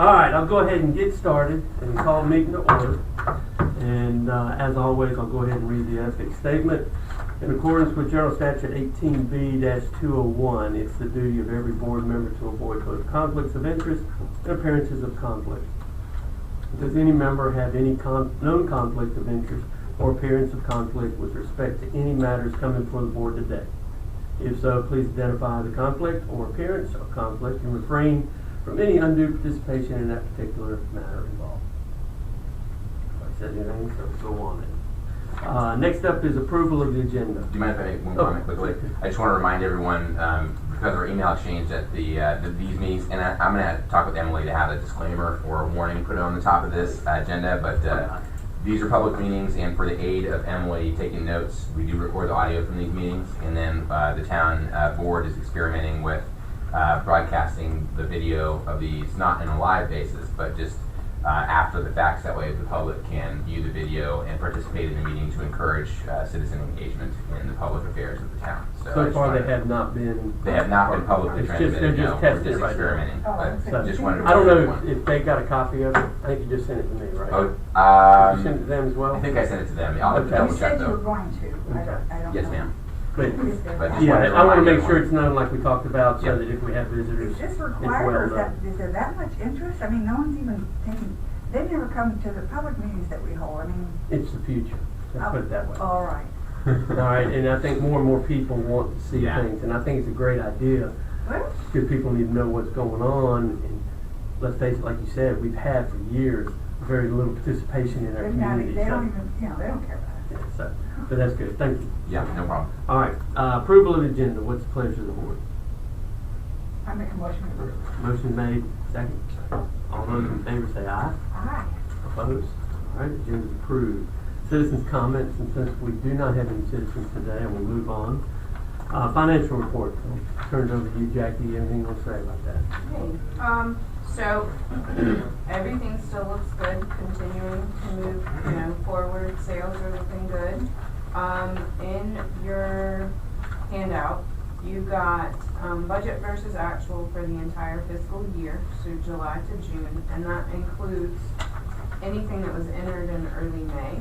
Alright, I'll go ahead and get started and call the meeting to order. And as always, I'll go ahead and read the ethics statement. In accordance with General Statute 18B-201, it's the duty of every board member to avoid both conflicts of interest and appearances of conflict. Does any member have any known conflict of interest or appearance of conflict with respect to any matters coming before the board today? If so, please identify the conflict or appearance of conflict and refrain from any undue participation in that particular matter involved. If I said anything, so go on in. Next up is approval of the agenda. Do you mind if I make one comment quickly? I just want to remind everyone, because of our email exchange at these meetings, and I'm going to talk with Emily to have a disclaimer or a warning put on the top of this agenda, but these are public meetings, and for the aid of Emily taking notes, we do record the audio from these meetings, and then the town board is experimenting with broadcasting the video of these, not in a live basis, but just after the facts. That way the public can view the video and participate in the meeting to encourage citizen engagement in the public affairs of the town. So far they have not been... They have not been publicly transmitted. They're just testing. We're just experimenting. So just wanted to I don't know if they got a copy of it. I think you just sent it to me, right? Oh, Did you send it to them as well? I think I sent it to them. I'll have to Okay. double You check said you were though. going to. Okay. I don't Yes, know. ma'am. But, But just yeah, wanted to I want to remind make sure everyone. it's known like we talked about, so Yep. that if we have visitors, Is this it's required, well or known. is there that much interest? I mean, no one's even taking, they never come to the public meetings that we hold. I mean. It's the future. Let's put it that way. All right. All right, and I think more and more people want to see Yeah. things, and I think it's a great idea Well, because people need to know what's going on. And let's face it, like you said, we've had for years very little participation in our community. they so, don't even, they don't care about it. yeah, so, but that's good. Thank you. Yeah, no problem. All right, approval of the agenda. What's the pleasure of the board? I make a motion to approve. Motion made, second. All those in favor say aye. Aye. Opposed? All right, agenda is approved. Citizens' comments, and since we do not have any citizens today, we'll move on. Financial report. I'll turn it over to you, Jackie. Anything you want to say about that? Hey, so everything still looks good, continuing to move, forward. Sales are looking good. In your handout, you've got budget versus actual for the entire fiscal year, so July to June, and that includes anything that was entered in early May.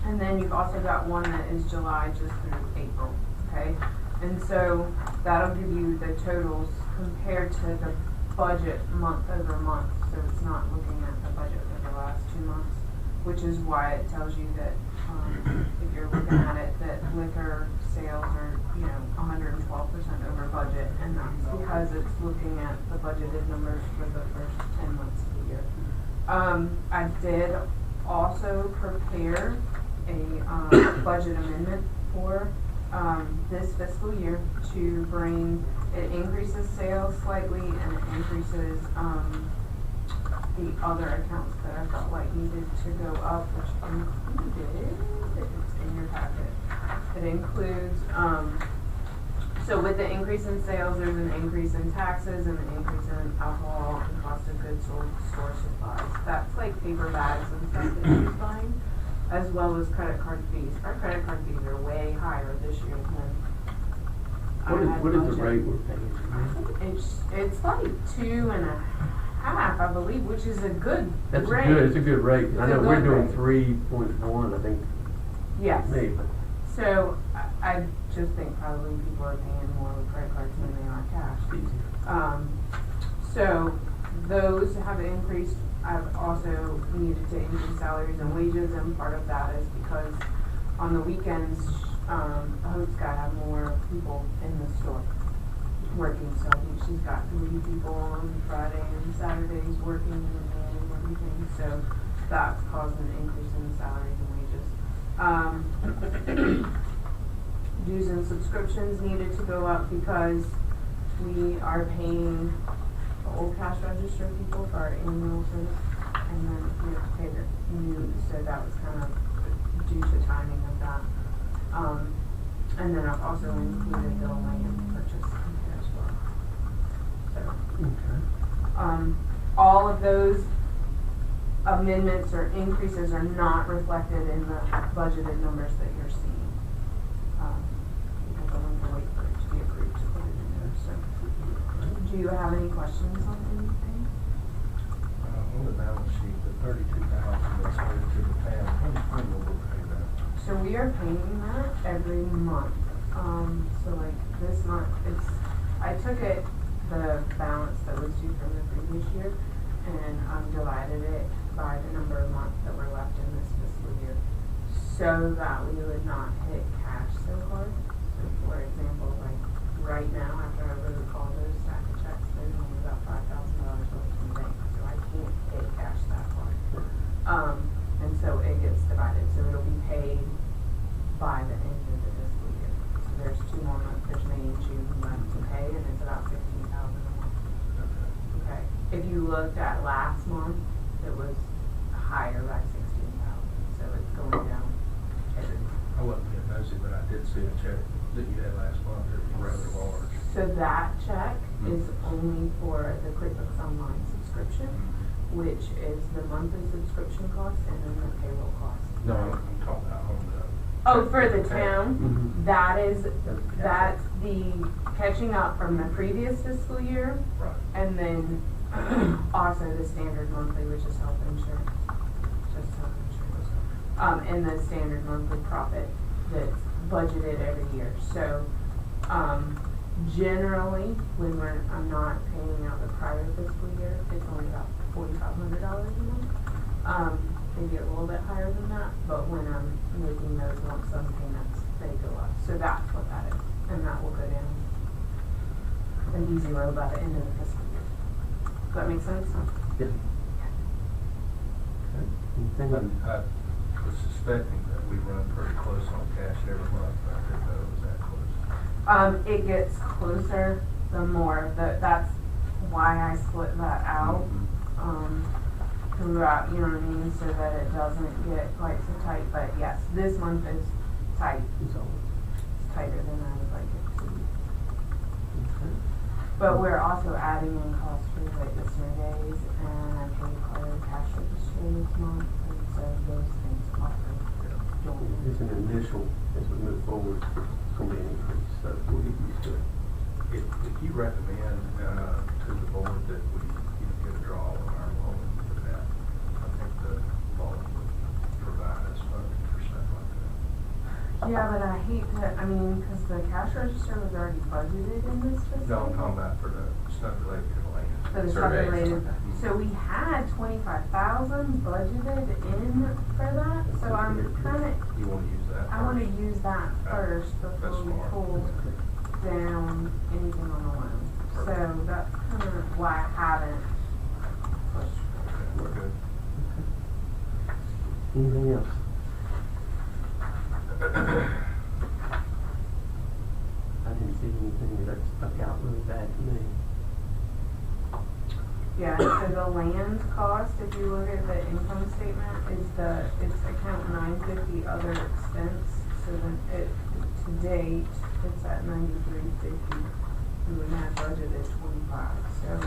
And then you've also got one that is July just through April, okay? And so that'll give you the totals compared to the budget month over month. So it's not looking at the budget for the last 2 months, which is why it tells you that if you're looking at it, that liquor sales are, 112% over budget, and that's because it's looking at the budgeted numbers for the first 10 months of the year. I did also prepare a budget amendment for this fiscal year to bring, it increases sales slightly and it increases the other accounts that I felt like needed to go up, which included, it's in your packet, it includes, so with the increase in sales, there's an increase in taxes and an increase in alcohol and cost of goods sold, store supplies. That's like paper bags and stuff that you're buying, as well as credit card fees. Our credit card fees are way higher this year than What is the rate we're paying? It's like 2.5, I believe, which is a good rate. It's a good rate. I It's a know we're good doing rate. 3.1, I think. Yes. Me, but So I just think probably people are paying more with credit cards than they are cash. it's easy. So those have increased. I've also needed to increase salaries and wages, and part of that is because on the weekends, Hope's got to have more people in the store working. So I think she's got 3 people on Friday and Saturdays working in the day and everything. So that's caused an increase in the salaries and wages. Dues and subscriptions needed to go up because we are paying the old cash register people for our annual service, and then we have to pay the new, so that was kind of due to timing of that. And then I've also included the land purchase in here as well. So, Okay. all of those amendments or increases are not reflected in the budgeted numbers that you're seeing. Because I'm going to wait for it to be approved to put it in there. So, do you have any questions on anything? we are paying that every month. So like this month, I took it, the balance that was due from the previous year, and divided it by the number of months that were left in this fiscal year, so that we would not hit cash so hard. So for example, like right now, after I really called those stack of checks, there's only about $5,000 left in the bank, so I can't hit cash that hard. And so it gets divided, so it'll be paid by the end of the fiscal year. So there's 2 more months, there's May and June left to pay, and it's about $15,000 a month. Okay, if you looked at last month, it was higher by 16,000, so it's going down every month. I wasn't getting nosy, but I did see a check that you had last month that was rather large. So that check is only for the QuickBooks Online subscription, which is the monthly subscription cost and then the payroll cost. No, I'm talking about on the. Oh, for the town, Mhm. that's the catching up from the previous fiscal year, Right. and then also the standard monthly, which is health insurance, just health insurance. And the standard monthly profit that's budgeted every year. So, generally, when I'm not paying out the prior fiscal year, it's only about $4,500 a month. Maybe a little bit higher than that, but when I'm making those lump sum payments, they go up. So that's what that is, and that will go down and be zero by the end of the fiscal year. Does that make sense? Yeah. Okay. Anything? I was suspecting that we run pretty close on cash every month, but I didn't know it was that close. It gets closer the more, that's why I split that out, throughout, you know what I mean, so that it doesn't get quite so tight, but yes, this month is tight. It's always. It's tighter than I would like it to be. Okay. But we're also adding in costs for like the surveys, and I paid part of the cash register this month, and so those things also don't. It's an initial, as we move forward, it's going to be an increase, so we'll get used to it. If you recommend to the board that we get a draw on our loan for that, I think the law would provide us funding for stuff like that. Yeah, but I hate to, I mean, because the cash register was already budgeted in this fiscal. No, I'm talking about for the stuff related to the land. For the stuff Surveys, related, okay. so we had 25,000 budgeted in for that, so I'm kinda, You want to use that? I wanna first? use that first That's before we smart. pull down anything on the loan. So that's kinda why I haven't pushed. Okay, we're good. Anything else? I didn't see anything that stuck out really bad to me. Yeah, so the land cost, if you look at the income statement, it's account 950 other expense, so then to date, it's at 9350. We would have budgeted 25, so.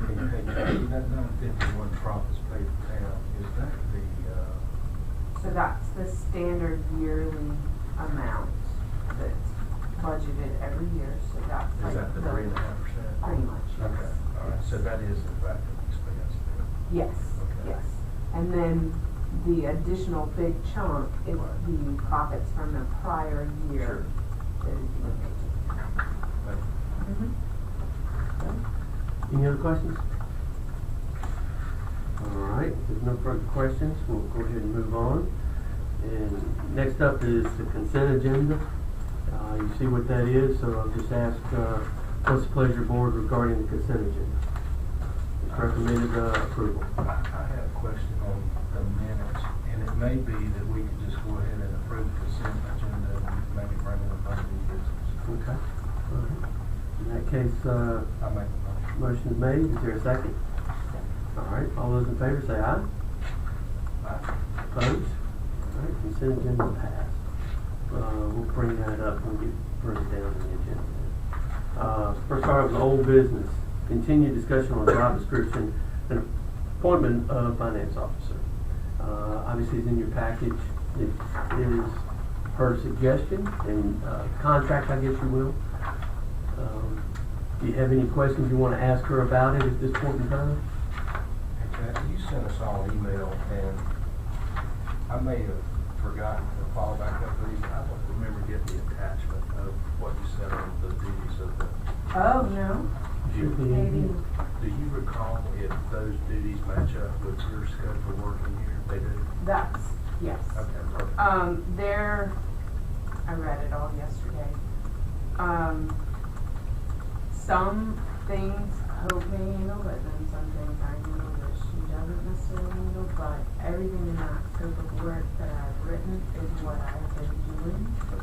Hey, that 951 profits paid for town, is that the, So that's the standard yearly amount that's budgeted every year, so that's like is that the 3.5%? Pretty much, yes. Okay, all right, so that is in fact an expense then? Yes, Okay. yes. And then the additional big chunk is Right. the profits from the prior year. Sure. That is being paid. Thank you. Any other questions? All right, if there's no further questions, we'll go ahead and move on. And next up is the consent agenda. You see what that is, so I'll just ask, what's the pleasure, board, regarding the consent agenda? It's recommended approval. I have a question on the minutes, and it may be that we could just go ahead and approve the consent agenda and maybe bring it up under new business. Okay. All right. In that case, I make a motion. motion is made. Is there a second? All right, all those in favor say aye. Aye. Opposed? All right, consent agenda passed. We'll bring that up when we bring it down in the agenda. First start with old business. Continued discussion on job description and appointment of finance officer. Obviously, it's in your package. It is her suggestion and contract, I guess you will. Do you have any questions you want to ask her about it at this point in time? Hey, Kathy, you sent us all an email, and I may have forgotten to follow back up with these. I don't remember getting the attachment of what you said on the duties of the. Oh, no, Should be in maybe, here. Do you recall if those duties match up with your schedule working here? They do? that's, yes. Okay, perfect. There, I read it all yesterday. Some things Hope may handle, but then some things I handle that she doesn't necessarily handle, but everything in that scope of work that I've written is what I've been doing, for the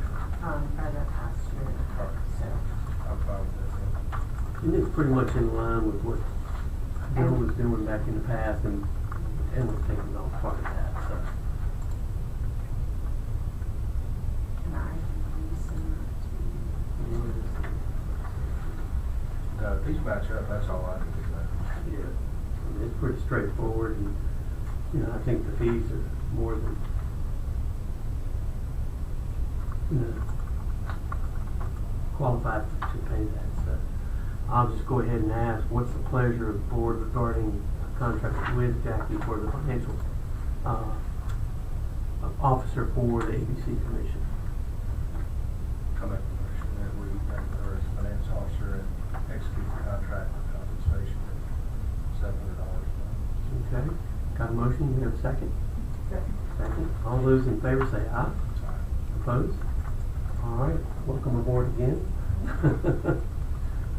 past year and a half, so. I'm fine with that. And it's pretty much in line with what Bill was doing back in the past, and was taking on part of that, so. And I can resend that to you. No, if these match up, that's all I need to know. Yeah, I mean, it's pretty straightforward, and, you know, I think the fees are more than, you know, qualified to pay that, so. I'll just go ahead and ask, what's the pleasure of the board regarding a contract with Jackie for the financial, officer for the ABC Commission? I make the motion that we make her as finance officer and execute the contract with compensation at $700 a month. Okay, got a motion, we have a second? Second. Second. All those in favor say aye. Sorry. Opposed? All right, welcome aboard again.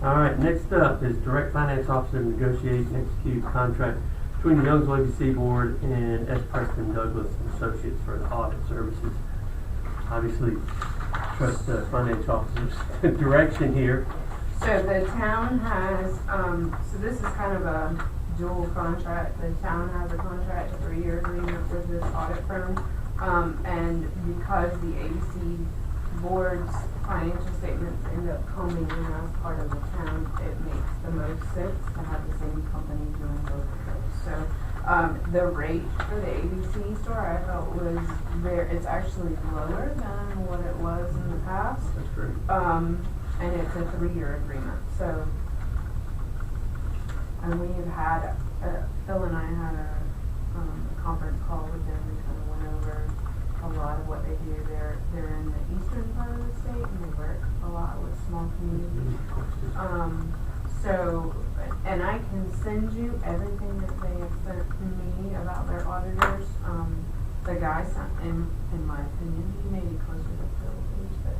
All right, next up is Direct Finance Officer to negotiate and execute contract between the Youngsville ABC Board and S. Preston Douglas and Associates for the audit services. Obviously, trust the finance officer's direction here. So the town has, so this is kind of a dual contract. The town has a contract, a 3-year agreement with this audit firm. And because the ABC board's financial statements end up coming in as part of the town, it makes the most sense to have the same company doing both of those. So, the rate for the ABC store I felt was it's actually lower than what it was in the past. That's great. And it's a 3-year agreement, so. And we've had, Phil and I had a conference call with them. We kind of went over a lot of what they do. They're in the eastern part of the state, and they work a lot with small communities. So, and I can send you everything that they have sent me about their auditors. The guy sent, in my opinion, he may be closer to Phil's age, but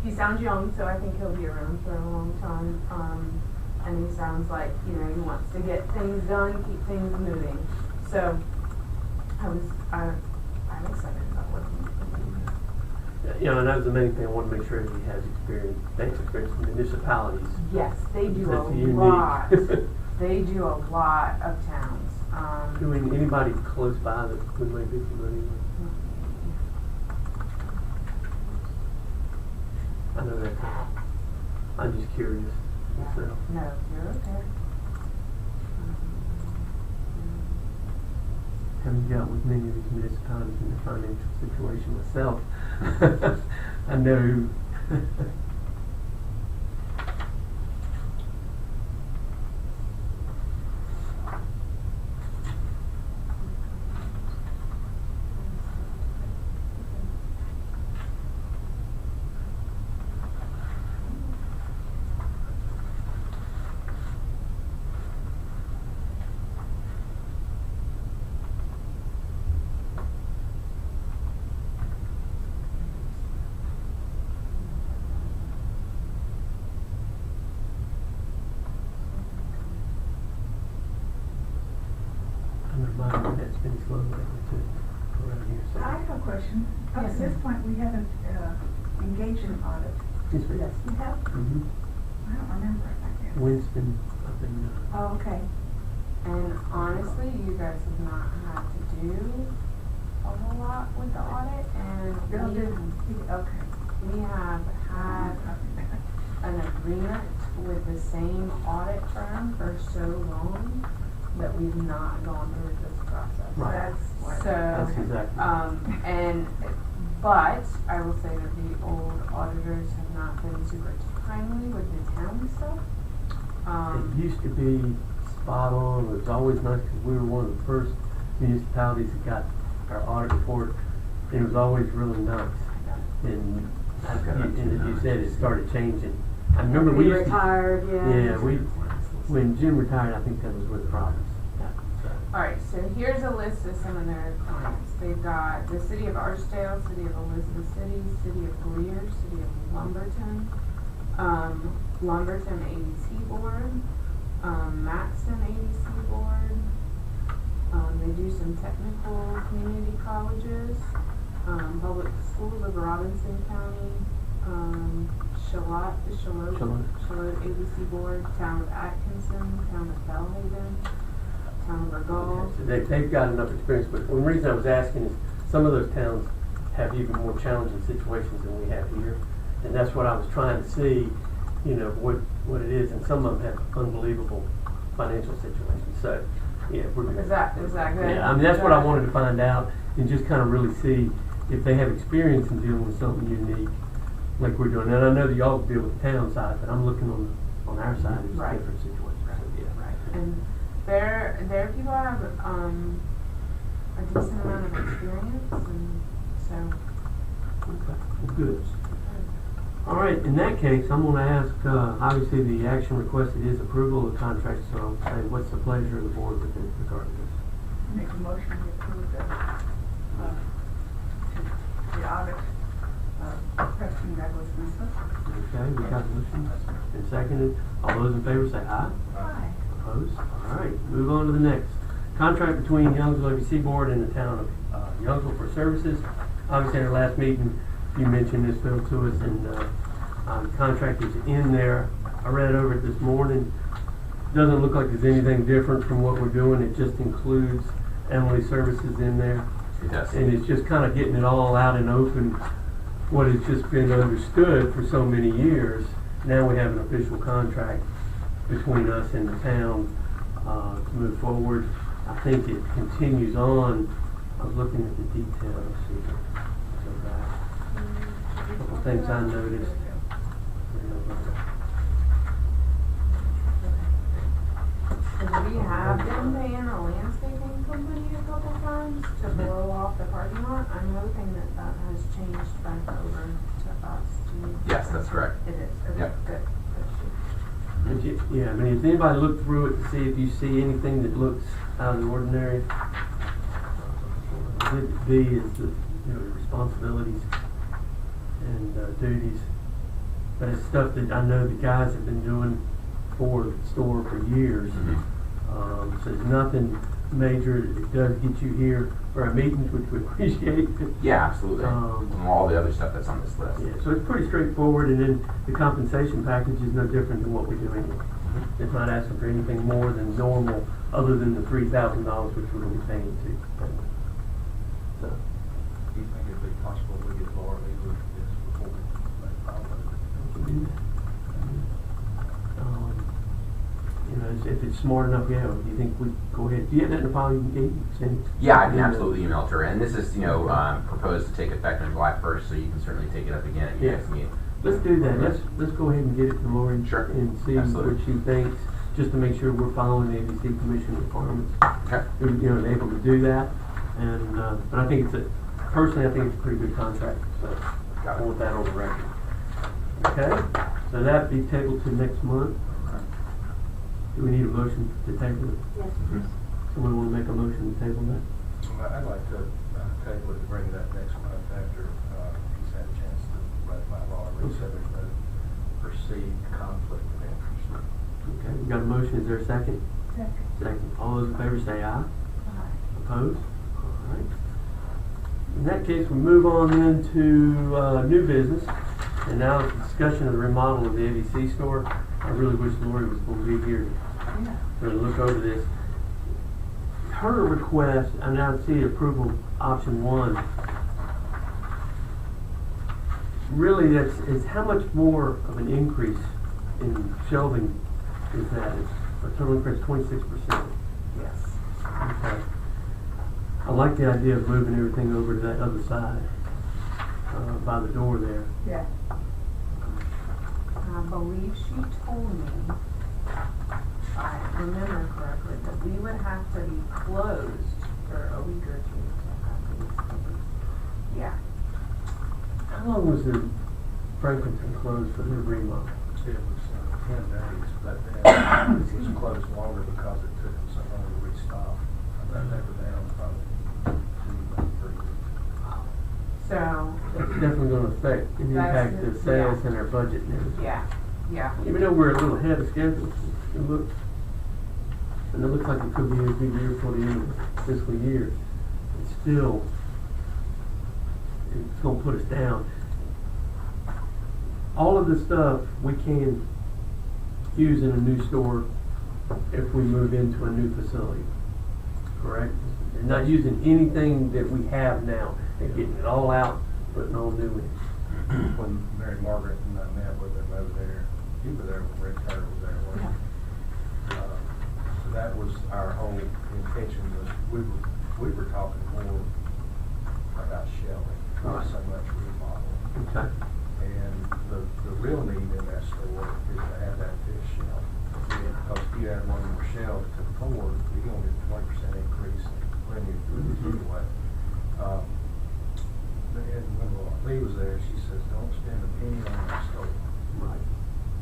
he sounds young, so I think he'll be around for a long time. And he sounds like, you know, he wants to get things done, keep things moving. So, I'm excited about working with him. You know, and that was the main thing, I want to make sure that he has experience, thanks experience in municipalities. Yes, they do That's a unique. lot. They do a lot of towns. Doing anybody close by that we might be familiar with? I know that. I'm just curious. Yeah. So, No, you're okay. having dealt with many of these municipalities in the financial situation myself, I know. My internet's been slow lately too, around here, so. I have a question. Up Yes, to this ma'am. point, we haven't engaged in audit. Yes, we Yes, we have? Mm-hmm. I don't remember it like that. Winston, up in, Oh, okay. And honestly, you guys have not had to do a whole lot with the audit, and Bill we, didn't. Okay. we have had an agreement with the same audit firm for so long that we've not gone through this process. Right. That's what. that's So, exactly. but I will say that the old auditors have not been super timely with the town stuff. It used to be spot on, it was always nice, because we were one of the first municipalities that got our audit report, and it was always really nice. And as you said, it started changing. I remember we He used to, retired, yeah. yeah, when Jim retired, I think that was where the problems. Alright, so here's a list of some of their clients. They've got the City of Archdale, City of Elizabeth City, City of Greer, City of Lumberton, Lumberton ADC Board, Maxton ADC Board. They do some technical community colleges, public schools of Robinson County, Charlotte ADC Board, Town of Atkinson, Town of Bellhaven, Town of Burgall. So they've got enough experience, but the reason I was asking is some of those towns have even more challenging situations than we have here. And that's what I was trying to see, you know, what it is, and some of them have unbelievable financial situations. So, yeah, we're good. Is that good? Yeah, I mean, that's what I wanted to find out, and just kind of really see if they have experience in dealing with something unique like we're doing. And I know that y'all deal with the town side, but I'm looking on our side, it's Right. different situations. So, yeah. Right, and their people have, a decent amount of experience, and so. Okay, well, good. All right, in that case, I'm gonna ask, obviously the action requested is approval of the contract, so I'll say, what's the pleasure of the board with regard to this? Make a motion to approve the audit of Preston Douglas Smith. Okay, we got a motion and seconded. All those in favor say aye. Aye. Opposed? All right, move on to the next. Contract between Youngsville ABC Board and the town of Youngsville for services. Obviously, in our last meeting, you mentioned this, Phil, to us, and the contract is in there. I read over it this morning. Doesn't look like there's anything different from what we're doing. It just includes Emily Services in there. It does. And it's just kind of getting it all out and open, what has just been understood for so many years. Now we have an official contract between us and the town to move forward. I think it continues on. I was looking at the details. Let's see. Go back. A couple things I noticed. Cause we have been paying a landscaping company a couple times to blow off the parking lot. I'm hoping that that has changed back over to us. Do you- Yes, that's correct. It is, okay, Yep. good. Yeah, I mean, has anybody looked through it to see if you see anything that looks out of the ordinary? Exhibit B is the, responsibilities and duties. But it's stuff that I know the guys have been doing for the store for years. So it's nothing major. It does get you here for our meetings, which we appreciate. Yeah, absolutely. And all the other stuff that's on this list. Yeah, so it's pretty straightforward, and then the compensation package is no different than what we do anyway. It's not asking for anything more than normal, other than the $3,000, which we're going to be paying to. So, Do you think it'd be possible we get Laura Lee this before we make final vote? if it's smart enough, yeah, do you think we go ahead? Do you have that in the file you can send? Yeah, I can absolutely email it to her. And this is, proposed to take effect on July 1st, so you can certainly take it up again at your Yeah. next meeting. Let's do that. Let's go ahead and get it to Lori. Sure. And see Absolutely. what she thinks, just to make sure we're following the ABC Commission requirements. Okay. We're, able to do that. And, but I think personally, I think it's a pretty good contract. So Got it. I want that on the record. Okay? So that be tabled to next month. Do we need a motion to table it? Yes. Someone want to make a motion to table that? Well, I'd like to table it and bring it up next month after he's had a chance to ratify Laura Lee, so there's no perceived conflict of interest. Okay, we got a motion. Is there a second? Second. All those in favor say aye. Opposed? All right. In that case, we move on then to new business. And now it's a discussion of the remodel of the ABC store. I really wish Lori was going to be here to look over this. Her request, I now see approval option 1. Really, is how much more of an increase in shelving is that? A total increase 26%. Yes. Okay. I like the idea of moving everything over to that other side, by the door there. Yeah. I believe she told me, if I remember correctly, that we would have to be closed for a week or two. Yeah. How long was the Franklinton closed for their remodel? It was 10 days, but then it was closed longer because it took them so long to restock. I think they were down probably 2, maybe 3 weeks. So, That's definitely gonna affect and impact the sales and our budget and everything. yeah. Even though we're a little ahead of schedule, it looks like it could be a good year for the end of the fiscal year. It's still, it's gonna put us down. All of the stuff we can use in a new store if we move into a new facility, correct? And not using anything that we have now and getting it all out, putting all new in. When Mary Margaret and I met with them over there, you were there when Rick Carter was there, weren't you? So that was our whole intention, was we were talking more about shelving, not so much remodeling. Okay. And the real need in that store is to have that fifth shelf. Because if you add one more shelf to 4, you're gonna get a 20% increase in linear footage anyway. And when Lee was there, she says, don't spend a penny on that store. Right.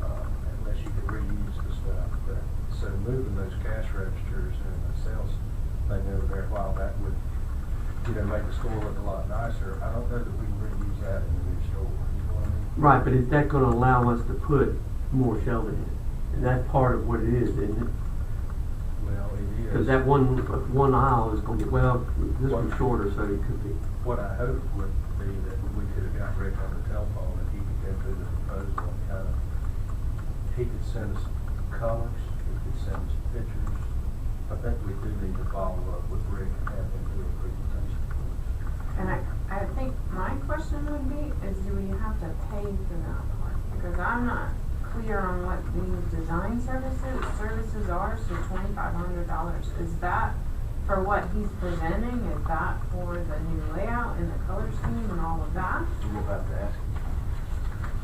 Unless you can reuse the stuff. But, so moving those cash registers and the sales thing over there, while that would, make the store look a lot nicer, I don't know that we can reuse that in the new store. You know what I mean? Right, but is that gonna allow us to put more shelving in? And that's part of what it is, isn't it? Well, it is. Because that one aisle is gonna be, well, this one's shorter, so it could be. What I hope would be that we could have got Rick on the telephone and he could go through the proposal and kind of, he could send us colors, he could send us pictures. I think we do need to follow up with Rick and have him do a presentation. And I think my question would be, is do we have to pay for that part? Because I'm not clear on what these design services are, so $2,500. Is that for what he's presenting? Is that for the new layout and the color scheme and all of that? We'll have to ask him.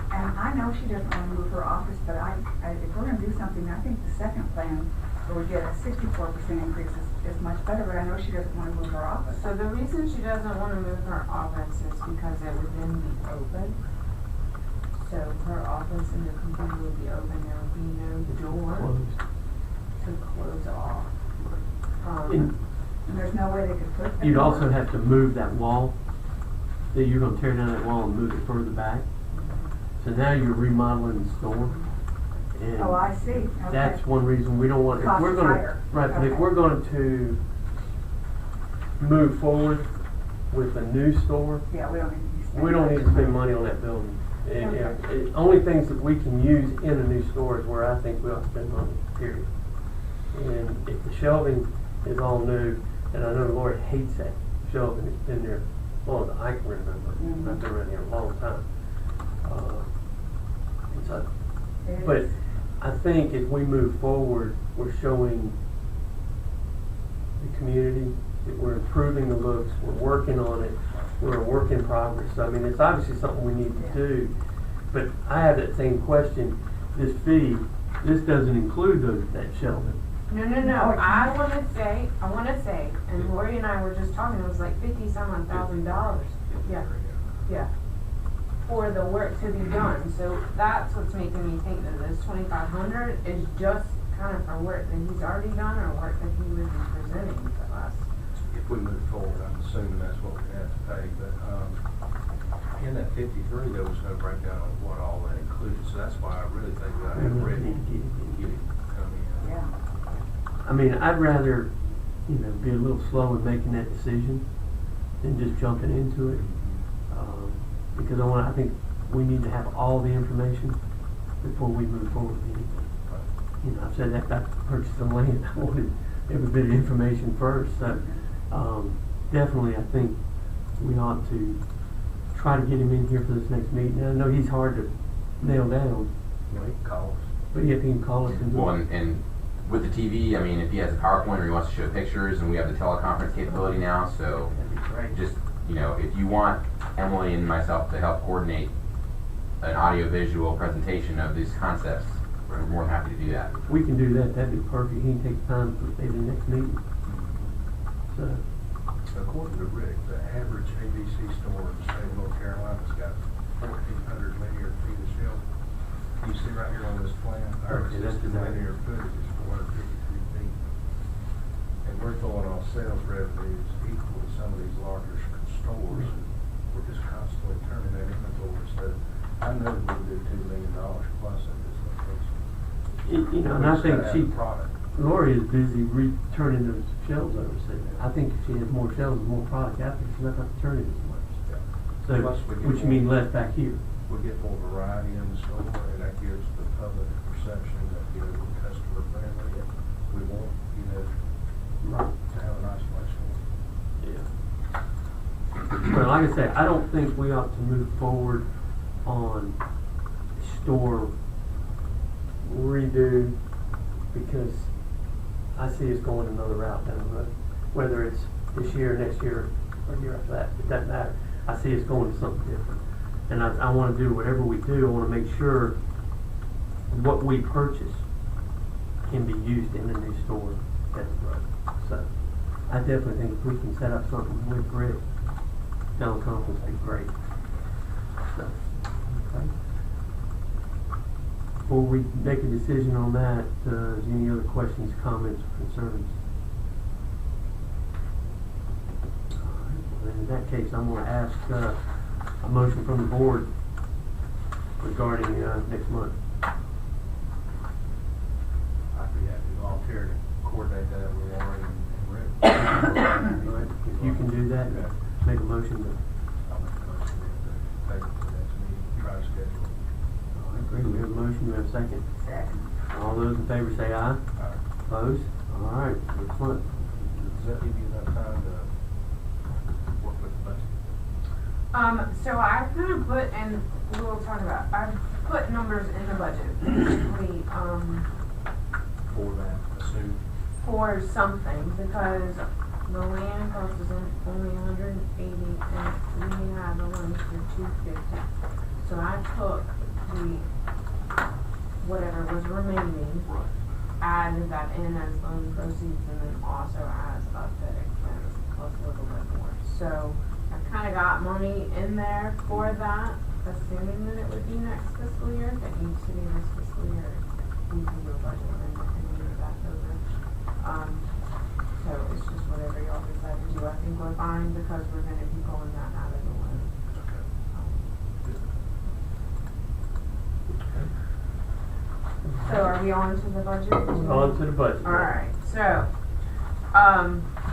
And I know she doesn't want to move her office, but if we're gonna do something, I think the second plan, where we get a 64% increase is much better, but I know she doesn't want to move her office. So the reason she doesn't want to move her office is because it would then be open. So her office and the computer would be open, there would be no door Closed. to close off. And And there's no way they could put that. you'd also have to move that wall, that you're gonna tear down that wall and move it further back. So now you're remodeling the store. And Oh, I see. Okay. that's one reason we don't want, if Cost we're is gonna, higher. right, but if Okay. we're going to move forward with a new store, Yeah, we don't need to be spending. we don't need to spend money on that building. And Okay. only things that we can use in a new store is where I think we ought to spend money, period. And if the shelving is all new, and I know Lori hates that shelving, it's been there as long as I can remember. Mhm. I've been around here a long time. And so, It but is. I think as we move forward, we're showing the community that we're improving the looks, we're working on it, we're a work in progress. So, I mean, it's obviously something we need to do. But I have that same question, this fee, this doesn't include that shelving. No, I wanna say, and Lori and I were just talking, it was like $50-some thousand. Yeah. For the work to be done, so that's what's making me think that this $2,500 is just kind of for work that he's already done or work that he would be presenting to us. If we move forward, I'm assuming that's what we have to pay, but, in that 53, there was no breakdown on what all that included, so that's why I really think we ought to have Rick come in. Yeah. I mean, I'd rather, be a little slow in making that decision than just jumping into it. Because I think we need to have all the information before we move forward with anything. I've said that about purchasing land, I wanted every bit of information first, so, definitely I think we ought to try to get him in here for this next meeting. I know he's hard to nail down, You can call us. but if he can call us and. Well, and with the TV, I mean, if he has a PowerPoint or he wants to show pictures, and we have the teleconference capability now, so That'd be great. just, if you want Emily and myself to help coordinate an audio-visual presentation of these concepts, we're more than happy to do that. We can do that, that'd be perfect, he can take time for maybe the next meeting. So, According to Rick, the average ABC store in the state of North Carolina's got 1,400 linear feet of shelf. You see right here on this plan, our Okay, that's existing exactly. linear footage is 453 feet. And we're throwing off sales revenues equal to some of these larger stores. We're just constantly turning that inventory, so I know we'll do $2 million plus at this location. You know, and We I just think gotta have the product. Lori is busy returning those shelves overseas. I think if she has more shelves and more product out there, she's not gonna turn it as much. So, Plus we get which more- means less back here. We get more variety in the store, and that gives the public a perception that, you know, we're customer friendly, and we want, you know, Right. to have a nice place for Yeah. Well, like I say, I don't think we ought to move forward on store redo because I see us going another route down the road. Whether it's this year, next year, or year after that, it doesn't matter. I see us going to something different. And I wanna do whatever we do, I wanna make sure what we purchase can be used in the new store down the road. So, I definitely think if we can set up something with Rick, that'll accomplish be great. So, okay. Before we make a decision on that, is any other questions, comments, or concerns? All right, well, in that case, I'm gonna ask, a motion from the board regarding, next month. I'd be happy to volunteer to coordinate that with Lauren and Rick. All right, if you can do that, Yeah. make a motion to. I'll make a motion to take it to the next meeting, try to schedule it. All right, great, we have a motion, we have a second. Second. All those in favor say aye. Opposed? All right, excellent. Does that give you enough time to work with the budget? So I kind of put in, we'll talk about, I've put numbers in the budget, basically, For that, assume. for something, because the land cost is only $180, and we have a loan for $250. So I took the, whatever was remaining, added that in as loan proceeds, and then also as upfit expense, plus a little bit more. So I kinda got money in there for that, assuming that it would be next fiscal year. If it needs to be this fiscal year, we can do a budget amendment and move that over. So it's just whatever y'all decide to do. I think we're fine because we're gonna be pulling that out of the loan. So are we on to the budget? On to the budget. Alright, so,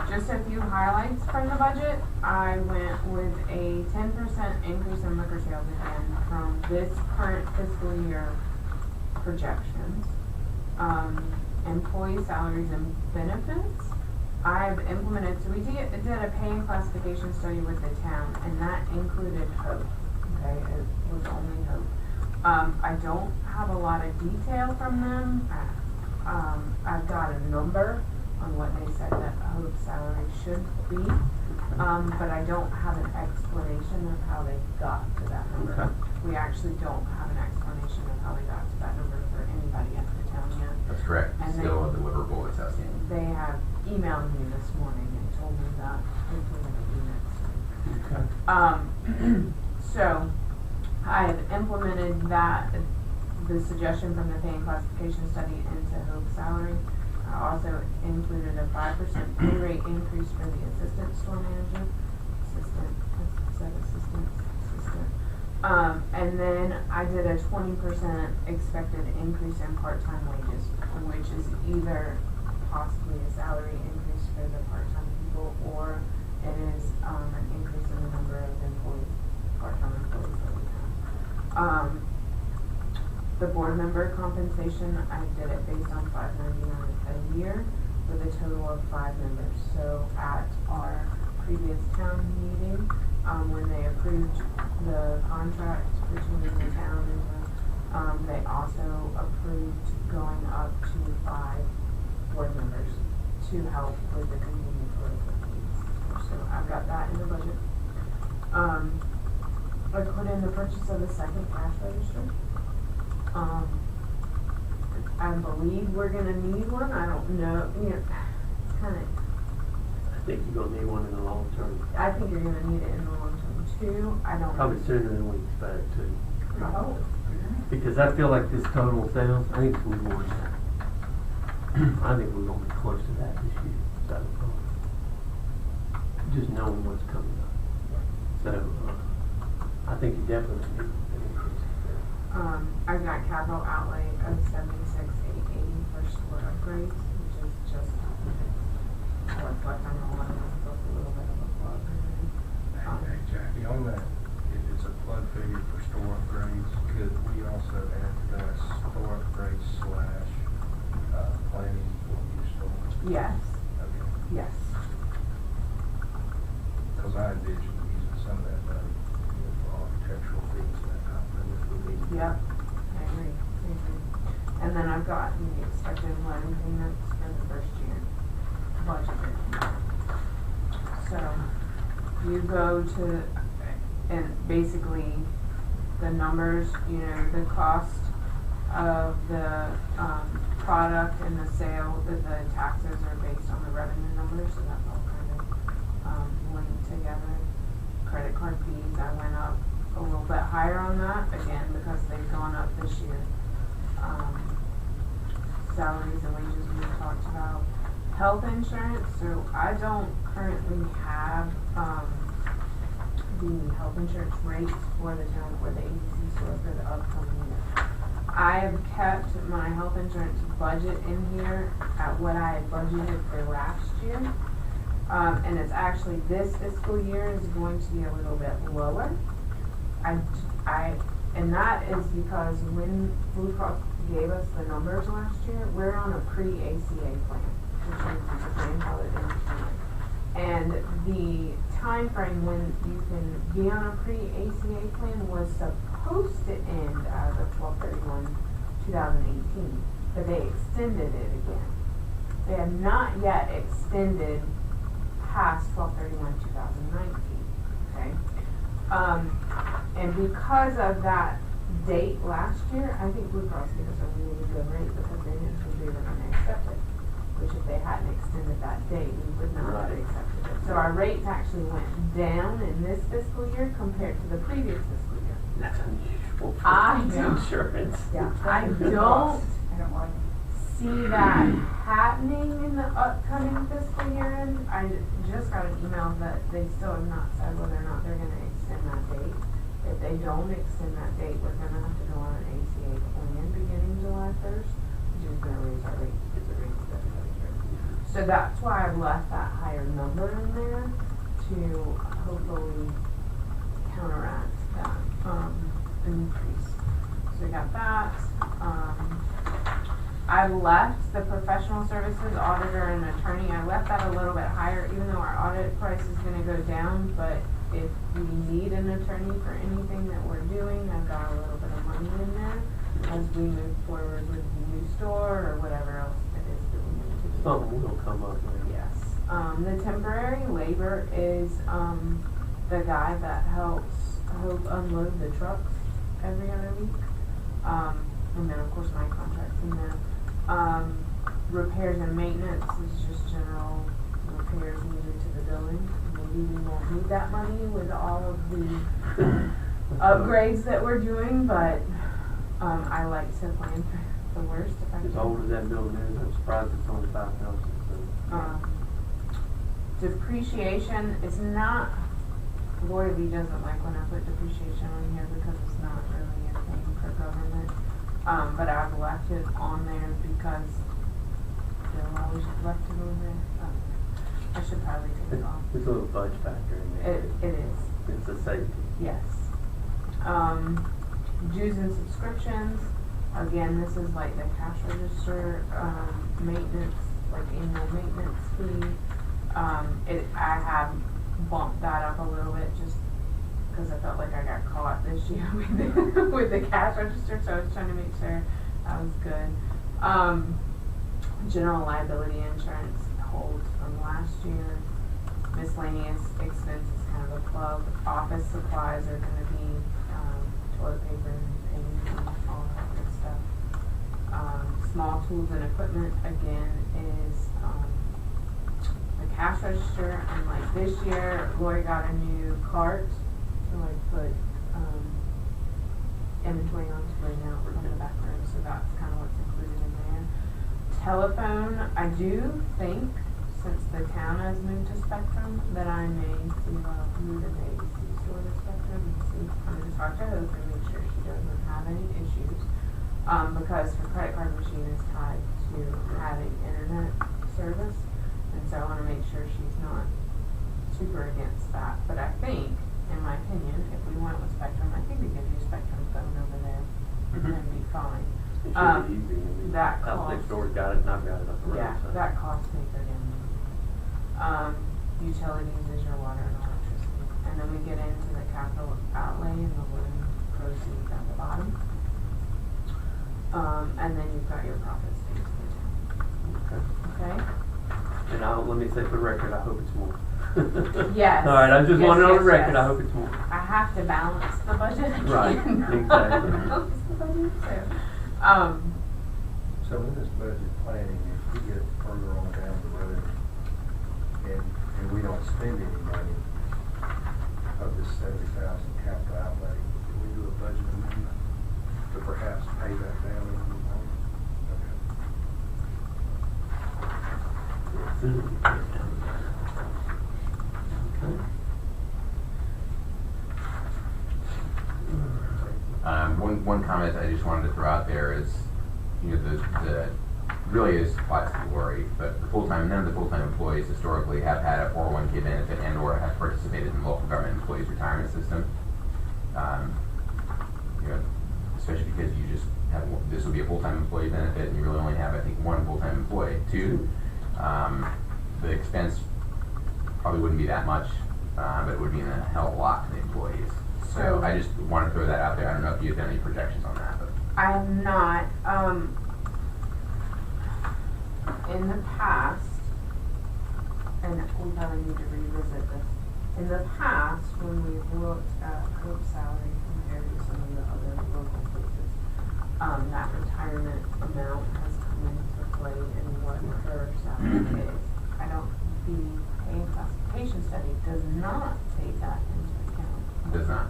just a few highlights from the budget. I went with a 10% increase in liquor sales again from this current fiscal year projections. Employee salaries and benefits. I've implemented, so we did a pay and classification study with the town, and that included Hope, okay, it was only Hope. I don't have a lot of detail from them. I've got a number on what they said that Hope's salary should be, but I don't have an explanation of how they got to that number. Okay. We actually don't have an explanation of how they got to that number for anybody at the town yet. That's correct. And Still they- a deliverable, it's outstanding. They have emailed me this morning and told me that hopefully it'll be next week. Okay. So, I've implemented that, the suggestion from the pay and classification study into Hope's salary. I also included a 5% pay rate increase for the assistant store manager. Assistant. And then I did a 20% expected increase in part-time wages, which is either possibly a salary increase for the part-time people, or it is, an increase in the number of employees, part-time employees that we have. The board member compensation, I did it based on $5.99 a year with a total of 5 members. So at our previous town meeting, when they approved the contract between the town and they also approved going up to 5 board members to help with the continued growth of these. So I've got that in the budget. I put in the purchase of the second cash register. I believe we're gonna need one, I don't know, you know, it's kinda, think you're gonna need one in the long term, I think you're gonna need it in the long term too. I don't. probably sooner than we expect too. I hope. Because I feel like this total sales, I think we won that. I think we're gonna be close to that this year, so, just knowing what's coming up. So, I think you definitely need an increase there. I've got capital outlay of 76,880 for store upgrades, which is just what's left on the line, so it's a little bit of a plug. Hey, Jackie, on that, if it's a plug figure for store upgrades, could we also add to that store upgrades slash, planning for new store? Yes, Okay, yes. cause I envision using some of that money, for architectural fees and that kind of thing if we need. Yep, I agree. And then I've got the expected loan payments for the first year budgeted. So you go to, and basically the numbers, you know, the cost of the product and the sale, the taxes are based on the revenue numbers, so that's all kind of linked together. Credit card fees, I went up a little bit higher on that, again, because they've gone up this year. Salaries and wages we talked about. Health insurance, so I don't currently have the health insurance rates for the town or the ABC store for the upcoming year. I have kept my health insurance budget in here at what I had budgeted for last year. And it's actually, this fiscal year is going to be a little bit lower. And that is because when Blue Cross gave us the numbers last year, we're on a pre-ACA plan, which means it's a grandfathered in plan. And the time frame when you can be on a pre-ACA plan was supposed to end as of 12/31/2018, but they extended it again. They have not yet extended past 12/31/2019, okay? And because of that date last year, I think Blue Cross gave us a really good rate because they didn't think we were gonna accept it. Which if they hadn't extended that date, we would not have accepted it. So our rates actually went down in this fiscal year compared to the previous fiscal year. That's unusual for I know. insurance. Yeah. I that's a good don't cost. I don't like it. see that happening in the upcoming fiscal year end. I just got an email that they still have not said whether or not they're gonna extend that date. If they don't extend that date, we're gonna have to go on an ACA plan beginning July 1st, which is gonna raise our rate because the rates that every year. So that's why I've left that higher number in there to hopefully counteract that, increase. So we got that, I left the professional services, auditor and attorney, I left that a little bit higher, even though our audit price is gonna go down, but if we need an attorney for anything that we're doing, I've got a little bit of money in there as we move forward with the new store or whatever else it is that we need to do. Something will come up later. Yes. The temporary labor is, the guy that helps Hope unload the trucks every other week. And then of course my contract's in there. Repairs and maintenance is just general repairs needed to the building. Maybe we won't need that money with all of the upgrades that we're doing, but, I like to plan for the worst if I can. As old as that building is, I'm surprised it's only 5,000, so. Depreciation is not, Lori Lee doesn't like when I put depreciation on here because it's not really a thing for government. But I've left it on there because Bill always left it on there. I should probably take it off. There's a little fudge factor in there. It is, It's a safety. yes. Dues and subscriptions, again, this is like the cash register, maintenance, like annual maintenance fee. I have bumped that up a little bit just because I felt like I got caught this year with the cash register, so I was trying to make sure that was good. General liability insurance holds from last year. Miscellaneous expenses, kind of a plug. Office supplies are gonna be, toilet paper and all that good stuff. Small tools and equipment, again, is, the cash register, and like this year, Lori got a new cart to like put, inventory on to bring out from the back room, so that's kind of what's included in there. Telephone, I do think, since the town has moved to Spectrum, that I may see about moving the ABC store to Spectrum and see, I'm gonna talk to Hope and make sure she doesn't have any issues. Because her credit card machine is tied to having internet service, and so I wanna make sure she's not super against that. But I think, in my opinion, if we went with Spectrum, I think we could use Spectrum phone over there and be fine. It should be easy. I mean, that house next cost- door's got it, and I've got it up the road. Yeah, so. that costs me good in. Utilities is your water and electricity. And then we get into the capital outlay and the loan proceeds at the bottom. And then you've got your profit statement. Okay. Okay? And let me say for the record, I hope it's more. Yes. All right, I just Yes, want it on the yes, record, yes. I hope it's more. I have to balance the budget. I Right, can't exactly. balance the budget, so, So in this budget planning, if we get further on down the road and we don't spend any money of this 70,000 capital outlay, can we do a budget amendment to perhaps pay that down a little more? Okay. As soon as we get it done. Okay. One comment I just wanted to throw out there is, you know, the really is applies to Lori, but none of the full-time employees historically have had a 401k benefit and or have participated in the local government employees retirement system. You know, especially because you just have, this will be a full-time employee benefit and you really only have, I think, one full-time employee. Two, the expense probably wouldn't be that much, but it would be a hell of a lot to the employees. So I just want to throw that out there. I don't know if you have any projections on that, but. I am not, in the past, and we probably need to revisit this, in the past, when we've looked at Hope's salary compared to some of the other local places, that retirement amount has come into play in what her salary is. I don't, the pay and classification study does not take that into account. Does not.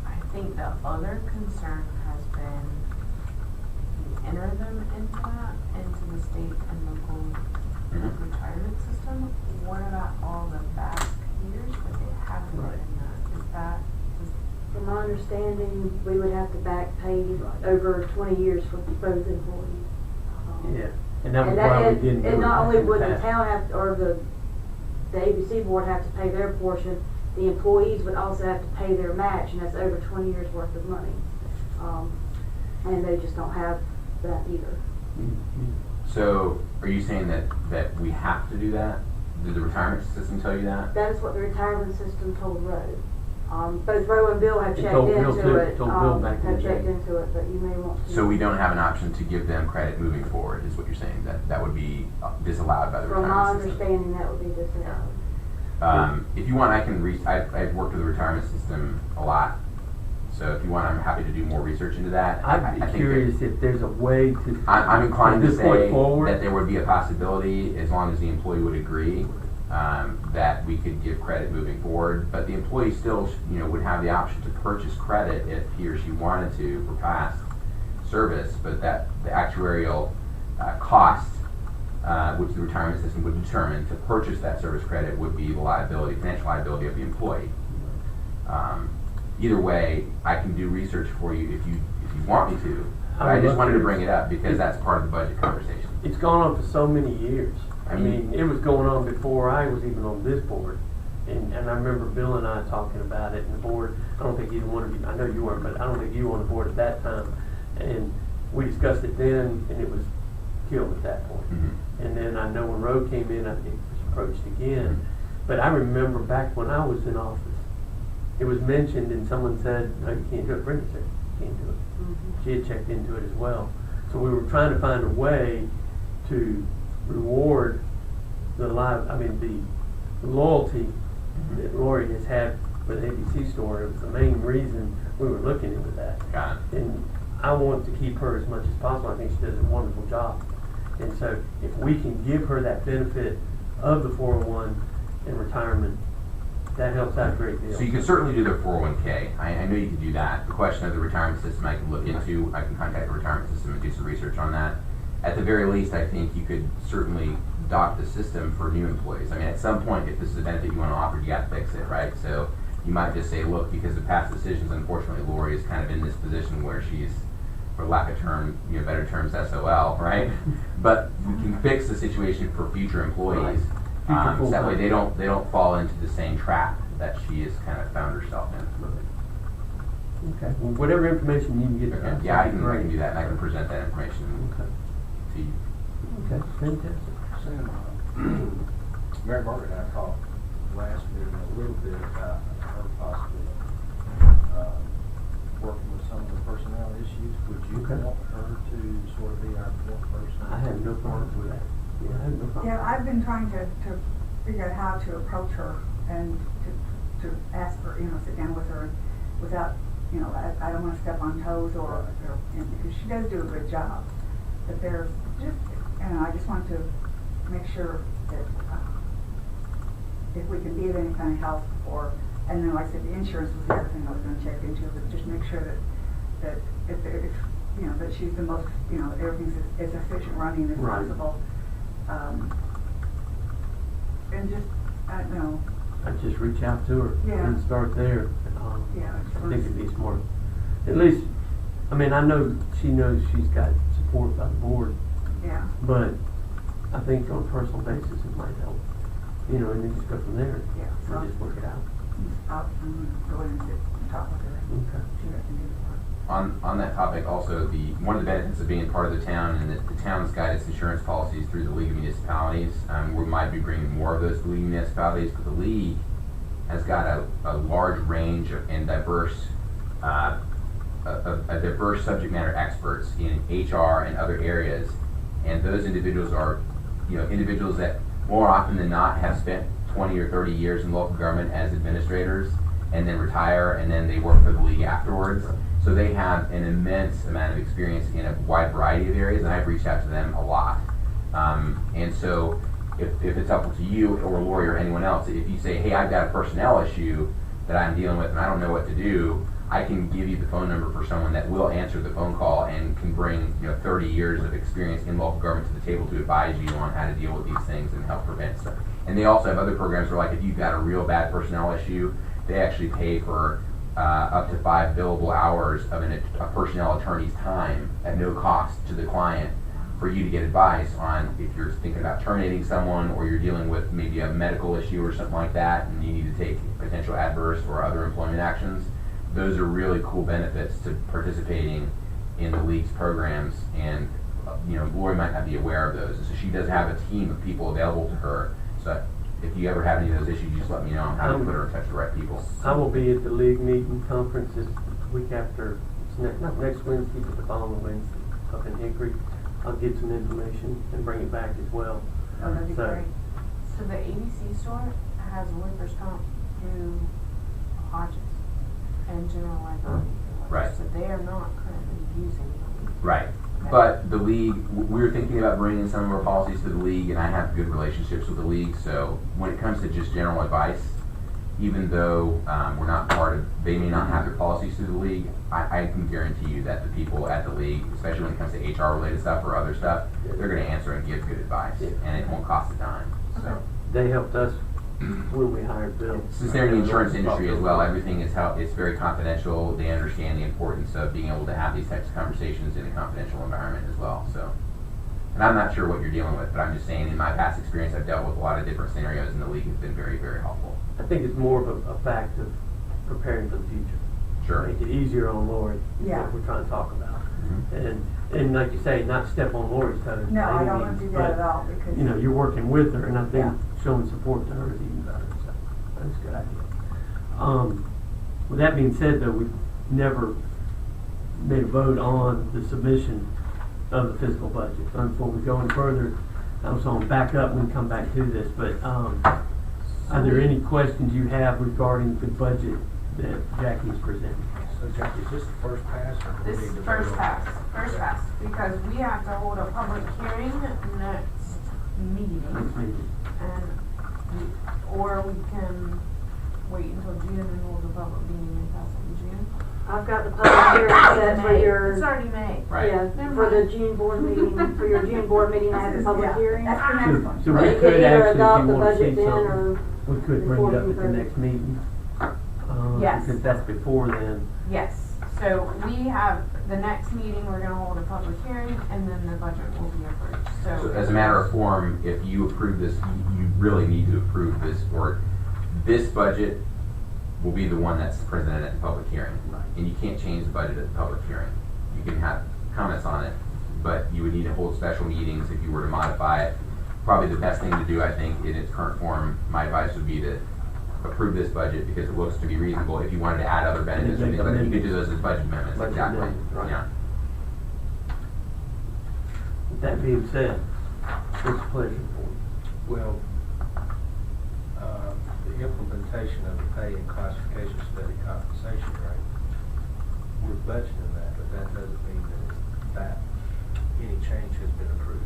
I think the other concern has been you enter them into the state and local retirement system. What about all the back years that they haven't been in that? Is that From my understanding, we would have to back pay over 20 years for both employees. Yeah, and that was why we didn't do it. And not only would the in past. town have, or the ABC board have to pay their portion, the employees would also have to pay their match, and that's over 20 years worth of money. And they just don't have that either. So, are you saying that we have to do that? Did the retirement system tell you that? That is what the retirement system told Roe. Both Roe and Bill have It checked told Bill into too. it. Told Bill back in the Have checked day. into it, but you may want to. So we don't have an option to give them credit moving forward, is what you're saying? That would be disallowed by the From my retirement system? understanding, that would be disallowed. If you want, I can I've worked with the retirement system a lot. So if you want, I'm happy to do more research into that. I'd I be think curious if there's a way to. I'm inclined to from this point say forward, that there would be a possibility, as long as the employee would agree, that we could give credit moving forward. But the employee still, would have the option to purchase credit if he or she wanted to for past service. But that the actuarial cost, which the retirement system would determine to purchase that service credit, would be the liability, financial liability of the employee. Either way, I can do research for you if you want me to. But I just wanted to bring it up because that's part of the budget conversation. It's gone on for so many years. I mean, it was going on before I was even on this board. And I remember Bill and I talking about it, and the board, I don't think either one of you, I know you weren't, but I don't think you were on the board at that time. And we discussed it then, and it was killed at that point. And then I know when Roe came in, I think it was approached again. But I remember back when I was in office, it was mentioned and someone said, no, you can't do it. Brenda said, you can't do it. She had checked into it as well. So we were trying to find a way to reward the loyalty that Lori has had with the ABC store. It was the main reason we were looking into that. Got it. And I want to keep her as much as possible. I think she does a wonderful job. And so if we can give her that benefit of the 401 and retirement, that helps out a great deal. So you can certainly do the 401k. I know you can do that. The question of the retirement system I can look into. I can contact the retirement system and do some research on that. At the very least, I think you could certainly dock the system for new employees. I mean, at some point, if this is a benefit you want to offer, you got to fix it, right? So you might just say, look, because of past decisions, unfortunately, Lori is kind of in this position where she's, for lack of term, better terms, SOL, right? But we can fix the situation for future employees. So that way they don't fall into the same trap that she has kind of found herself in. Okay, well, whatever information you can get to Okay. us. Yeah, I that'd be can great. do that, and I can present that information Okay, to you. okay, fantastic. Sam, Mary Margaret and I talked last meeting a little bit about her possibly working with some of the personnel issues. Would you Okay. want her to sort of be our point person? I have no problem with that. Yeah, I have no problem. Yeah, I've been trying to figure out how to approach her and to ask her, sit down with her without, I don't want to step on toes or because she does do a good job. But there's just, I just want to make sure that if we can be of any kind of help and then like I said, the insurance was the other thing I was going to check into, but just make sure that if that she's the most, everything's as efficient running as Right. possible. And just, I don't know, I'd just reach out to her Yeah. and start there. yeah. I just I wanna think it'd be smart. At least, I mean, I know she knows she's got support by the board, Yeah, but I think on a personal basis it might help. And then just go from there. yeah. So And just work it out. I'm gonna go in and sit and talk with her and Okay. see what I can do for her. On that topic, also, one of the benefits of being part of the town and that the town's got its insurance policies through the League of Municipalities. We might be bringing more of those to the League of Municipalities, but the League has got a large range and diverse, a diverse subject matter experts in HR and other areas, and those individuals are, individuals that more often than not have spent 20 or 30 years in local government as administrators, and then retire, and then they work for the League afterwards. So they have an immense amount of experience in a wide variety of areas, and I've reached out to them a lot. And so if it's helpful to you or Lori or anyone else, if you say, hey, I've got a personnel issue that I'm dealing with and I don't know what to do, I can give you the phone number for someone that will answer the phone call and can bring 30 years of experience in local government to the table to advise you on how to deal with these things and help prevent stuff. And they also have other programs where, like, if you've got a real bad personnel issue, they actually pay for up to 5 billable hours of a personnel attorney's time at no cost to the client for you to get advice on if you're thinking about terminating someone or you're dealing with maybe a medical issue or something like that and you need to take potential adverse or other employment actions. Those are really cool benefits to participating in the League's programs, and Lori might not be aware of those. So she does have a team of people available to her. So if you ever have any of those issues, just let me know how to put her in touch with the right people. I will be at the League meeting conference this week after, not next Wednesday, but the following Wednesday up in Hickory. I'll get some information and bring it back as well. Oh, that'd be So- great. So the ABC store has workers' comp through Hodges and general liability. Right. So they are not currently using them. Right. But the League, we're thinking about bringing some of our policies to the League, and I have good relationships with the League, so when it comes to just general advice, even though we're not part of, they may not have their policies through the League, I can guarantee you that the people at the League, especially when it comes to HR related stuff or other stuff, they're gonna answer and give good advice, and it won't cost a dime, so. They helped us when we hired Bill. Since they're in the insurance industry as well, everything is it's very confidential. They understand the importance of being able to have these types of conversations in a confidential environment as well. So, and I'm not sure what you're dealing with, but I'm just saying in my past experience, I've dealt with a lot of different scenarios, and the League has been very, very helpful. I think it's more of a fact of preparing for the future. Sure. Make it easier on Lori, is Yeah. what we're trying to talk about. Mhm. And like you say, not step on Lori's toes. No, by I any don't want to means, do that but, at all because. you're working with her, and I think Yeah. showing support to her is even better, so that's a good idea. With that being said, though, we've never made a vote on the submission of the fiscal budget. So before we go any further, I was going to back up and come back to this, but are there any questions you have regarding the budget that Jackie's presented? So Jackie, is this the first pass or do we This need is to first vote on it? pass, because we have to hold a public hearing next meeting, Next meeting. and or we can wait until June and hold a public meeting and pass it in June. I've got the public hearing set for May. your, It's already May. Right. yeah, Never for the mind. June board meeting, for your June board meeting, I have the public Yeah, hearing. That's the next one. So You we could could either actually, if adopt you the wanna see budget then, something, or we could bring before it up you at the vote. next meeting. Yes. Because that's before then. Yes, so we have, the next meeting, we're gonna hold a public hearing, and then the budget will be approved, So as a matter of form, if you approve this, you really need to approve this, or this budget will be the one that's presented at the public hearing. And you can't change the budget at the public hearing. You can have comments on it, but you would need to hold special meetings if you were to modify it. Probably the best thing to do, I think, in its current form, my advice would be to approve this budget because it looks to be reasonable. If you wanted to add other benefits, or things like that, you could do those as budget amendments, Budget exactly, amendments, right. yeah. With that being said, what's the pleasure for you? Well, the implementation of the pay and classification study compensation rate, we're budgeting that, but that doesn't mean that any change has been approved,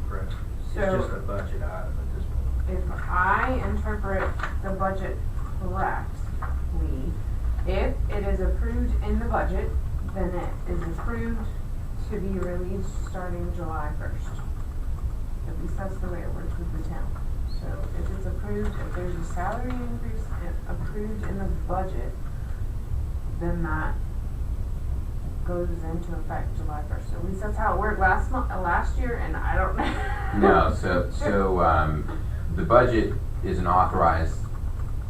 correct? It's So- just a budget item at this point. If I interpret the budget correctly, if it is approved in the budget, then it is approved to be released starting July 1st. At least that's the way it works with the town. So if it's approved, if there's a salary increase approved in the budget, then that goes into effect July 1st. So at least that's how it worked last year, and I don't know. No, so the budget is an authorized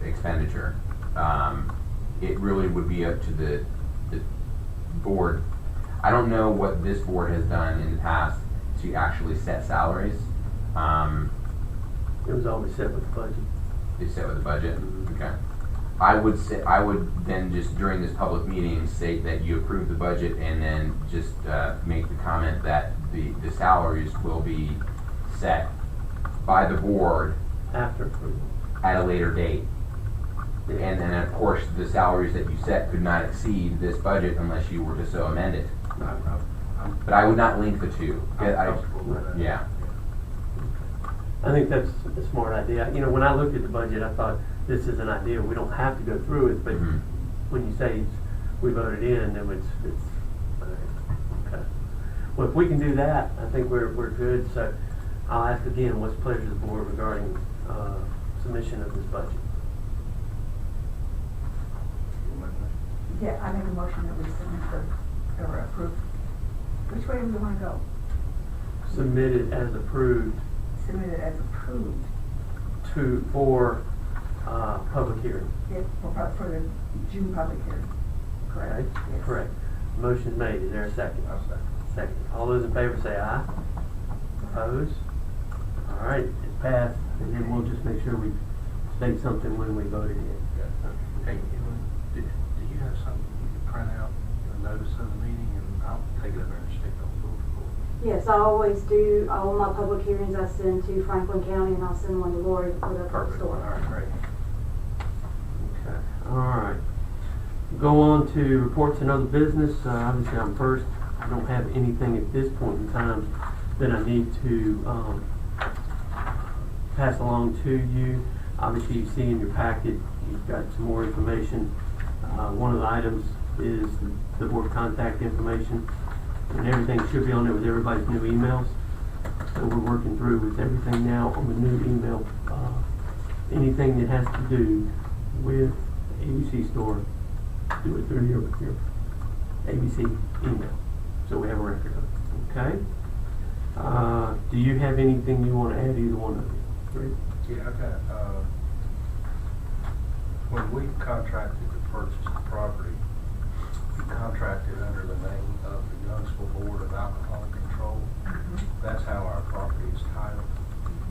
expenditure. It really would be up to the board. I don't know what this board has done in the past to actually set salaries. It was always set with the budget. It's set with the budget, okay. I would then just during this public meeting state that you approve the budget and then just make the comment that the salaries will be set by the board After approval. at a later date. And then, of course, the salaries that you set could not exceed this budget unless you were to so amend it. But I would not link the two. I'm comfortable with that. Yeah. I think that's a smart idea. You know, when I looked at the budget, I thought, this is an idea, we don't have to go through it, but Mhm. when you say we voted in, then it's, okay. Well, if we can do that, I think we're good, so I'll ask again, what's the pleasure of the board regarding, submission of this budget? Yeah, I make a motion that we submit or approve. Which way do we wanna go? Submitted as approved Submit it as approved, for public hearing. for the June public hearing, correct? Okay? Yes. Correct. Motion made, is there a second? I'll second. Second. All those in favor say aye. Opposed? All right, it's passed, and then we'll just make sure we state something when we voted in. Hey, do you have something you can print out, a notice of the meeting, and I'll take it over and stick it on the board? Yes, I always do, all my public hearings I send to Franklin County, and I'll send one to Lori to put up at the Perfect, all store. right, great. Okay, all right. Go on to reports and other business. Obviously, I'm first. I don't have anything at this point in time that I need to pass along to you. Obviously, you see in your packet, you've got some more information. One of the items is the board contact information, and everything should be on there with everybody's new emails. So we're working through with everything now on the new email. Anything that has to do with the ABC store, do it through your ABC email, so we have a record of it, okay? Do you have anything you want to add, either one of you? Rick? Yeah, I've got, when we contracted to purchase the property, we contracted under the name of the Youngsville Board of Alcohol Control. That's how our property is titled,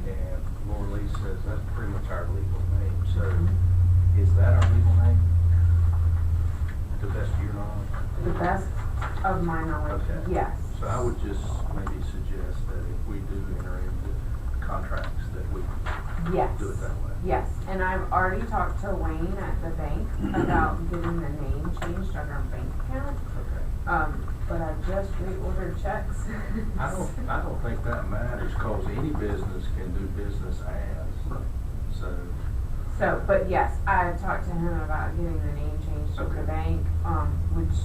and Laura Lee says that's pretty much our legal name, so is that our legal name? To the best of your knowledge? The best of my knowledge, Okay. yes. So I would just maybe suggest that if we do enter into contracts, that we Yes. do it that way. Yes, and I've already talked to Wayne at the bank about getting the name changed on our bank account. Okay. But I just reordered checks. I don't think that matters, cause any business can do business as, so. But yes, I had talked to him about getting the name changed to the Okay. bank, which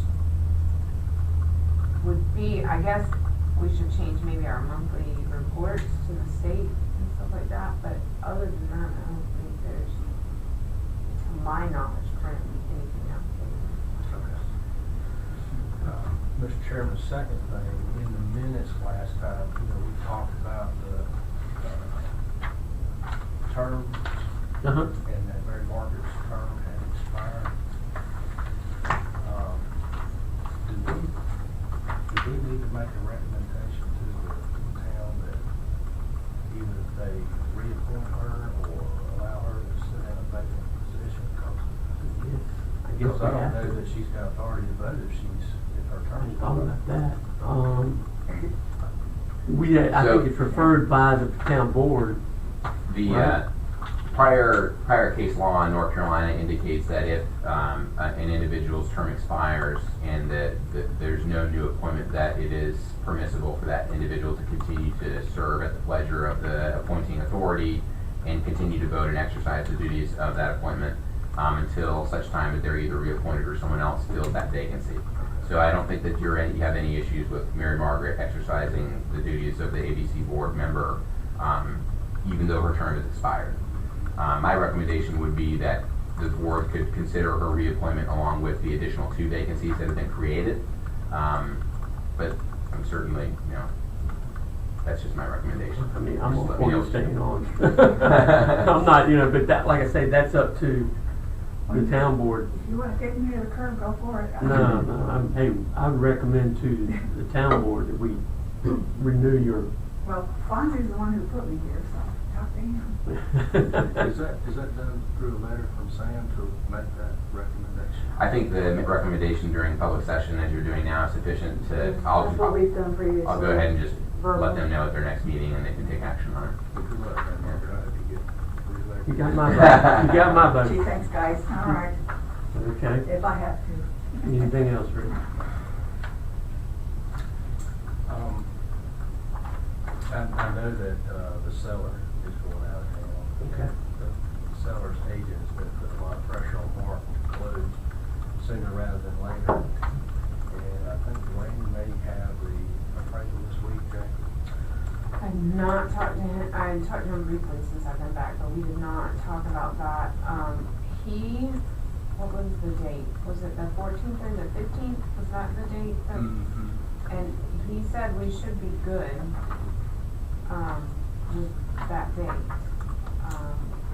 would be, I guess, we should change maybe our monthly reports to the state and stuff like that, but other than that, I don't think there's, to my knowledge, currently anything else. Okay. Mr. Chairman, second thing, in the minutes last time, we talked about the, terms, Uh-huh. and that Mary Margaret's term had expired. Do we need to make a recommendation to the town that either they reappoint her or allow her to sit in a vacant position? Yes, I guess Because we I don't have know to. that she's got authority to vote if her term is All over. about that. I So- think it's referred by the town board. The Right. prior case law in North Carolina indicates that if an individual's term expires and that there's no new appointment, that it is permissible for that individual to continue to serve at the pleasure of the appointing authority and continue to vote and exercise the duties of that appointment until such time that they're either reappointed or someone else fills that vacancy. So I don't think that you have any issues with Mary Margaret exercising the duties of the ABC board member, even though her term has expired. My recommendation would be that the board could consider her reappointment along with the additional 2 vacancies that have been created. But I'm certainly, that's just my recommendation. I mean, I'm Just let me know. staying on. I'm not, but that, like I say, that's up to the town board. If you wanna take me to the curb, go for it. No, I would recommend to the town board that we renew your. Well, Fonzie's the one who put me here, so talk to him. Is that done through a letter from Sam to make that recommendation? I think the recommendation during public session, as you're doing now, is sufficient to, That's what we've done previously. I'll go ahead and just Verbal. let them know at their next meeting and they can take action on it. Good luck, Mary Margaret, I hope you get You reelected. got my vote. You got my Gee, vote. thanks, guys, all right, Okay. if I have to. Anything else, Rick? I know that the seller is going out of town. Okay. The seller's agent has been putting a lot of pressure on Mark to close sooner rather than later. And I think Wayne may have the appraisal this week, Jackie. I've not talked to him, I talked to him briefly since I've been back, but we did not talk about that. What was the date? Was it the 14th or the 15th? Was that the date? And he said we should be good, with that date.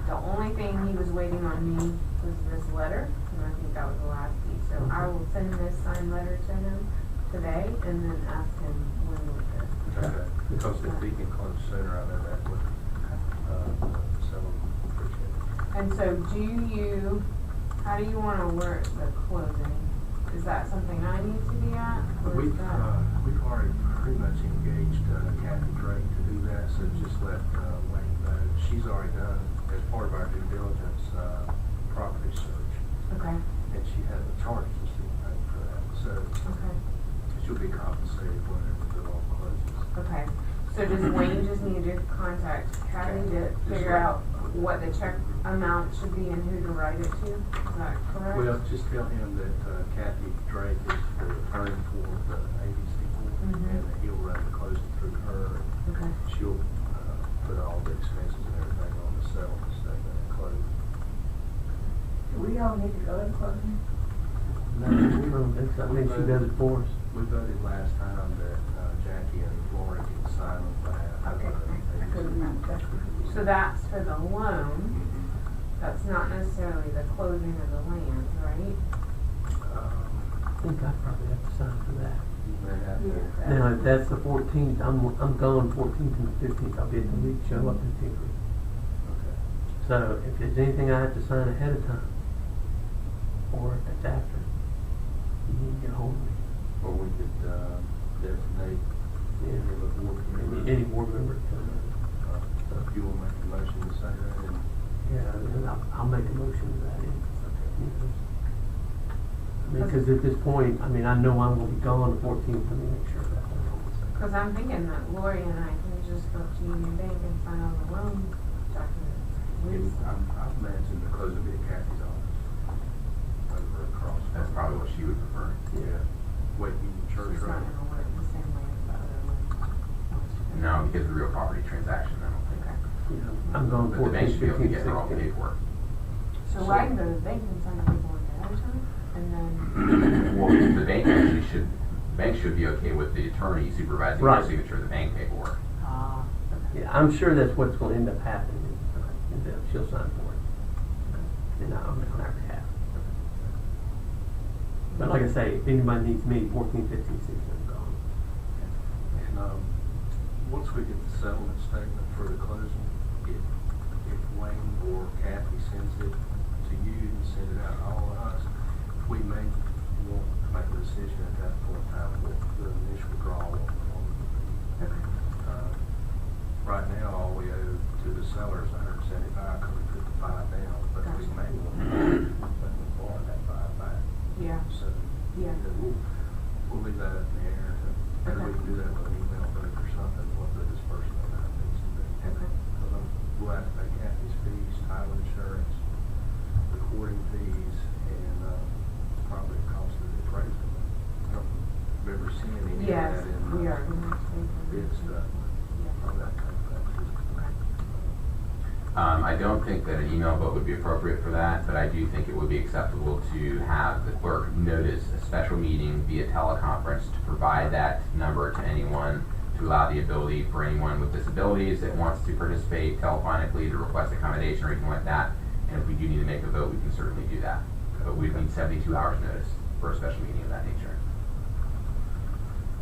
The only thing he was waiting on me was this letter, and I think that was the last piece. So I will send this signed letter to him today and then ask him when we could. Okay. Because if he can close sooner, I know that would, seller would appreciate it. And so how do you want to work the closing? Is that something I need to be at? Or is We've already pretty much engaged Kathy Drake to do that, so just let Wayne know. She's already done, as part of our due diligence, property search, Okay, and she hasn't charged us anything for that, so okay, she'll be compensated whenever the bill closes. okay. So does Wayne just need to contact Kathy to figure out what the check amount should be and who to write it to? Is that correct? Well, just tell him that Kathy Drake is the attorney for the ABC board, and that he'll run the closing through her. Okay. She'll put all the expenses and everything on the settlement statement and close. Do we all need to go to closing? No, I think she does it for us. We voted last time that Jackie and Laura can sign on behalf of Okay, I couldn't remember, that's what. So that's for the loan. That's not necessarily the closing of the land, right? I think I probably have to sign for that. You may have to. Yeah. Now, if that's the 14th, I'm gone 14th and 15th. I'll be at the league show up in Tinkley. Okay. So if there's anything I have to sign ahead of time, or if it's after, you need to get a hold of me. Or we could designate any of the board members. Any board member. If you will make a motion to say that, and Yeah, I'll make a motion to that end. Because at this point, I mean, I know I'm gonna be gone the 14th, let me make sure that. Cause I'm thinking that Lori and I can just go to Union Bank and sign all the loan documents. I've mentioned the closing be at Kathy's office over across. That's probably what she would prefer. Yeah. Wait, you church It's not road. gonna work the same way as the other one. No, because of the real property transaction, I don't think. Okay. Yeah, I'm going But the bank 14th, should be able to 15th, get her all the 16th. paperwork. So I can go to the bank and sign the paperwork ahead of time, and then, Well, the bank actually should, the bank should be okay with the attorney supervising your Right. signature of the bank paperwork. okay. Yeah, I'm sure that's what's gonna end up happening, and then she'll sign for it. And I'll on our behalf. But like I say, if anybody needs me, 14, 15, 16, I'm gone. And, once we get the settlement statement for the closing, if Wayne or Kathy sends it to you and send it out to all of us, we may want to make a decision at that point in time with the initial draw on Okay. right now, all we owe to the seller is $175, because we put the 5 down, but we Gotcha. may want to borrow that 5 back. Yeah, So, Yeah. we'll leave that up in the air, and we Okay. can do that with an email vote or something, what the disbursement amount needs to be. okay, Because we'll have to pay Kathy's fees, title insurance, recording fees, and, probably the cost of the appraisal. I don't remember seeing any of yes, that in we are the gonna have to. bid stuff, Yeah. on that kind of thing. I don't think that an email vote would be appropriate for that, but I do think it would be acceptable to have the clerk notice a special meeting via teleconference to provide that number to anyone, to allow the ability for anyone with disabilities that wants to participate telephonically to request accommodation or anything like that. And if we do need to make a vote, we can certainly do that. But we'd need 72 hours notice for a special meeting of that nature.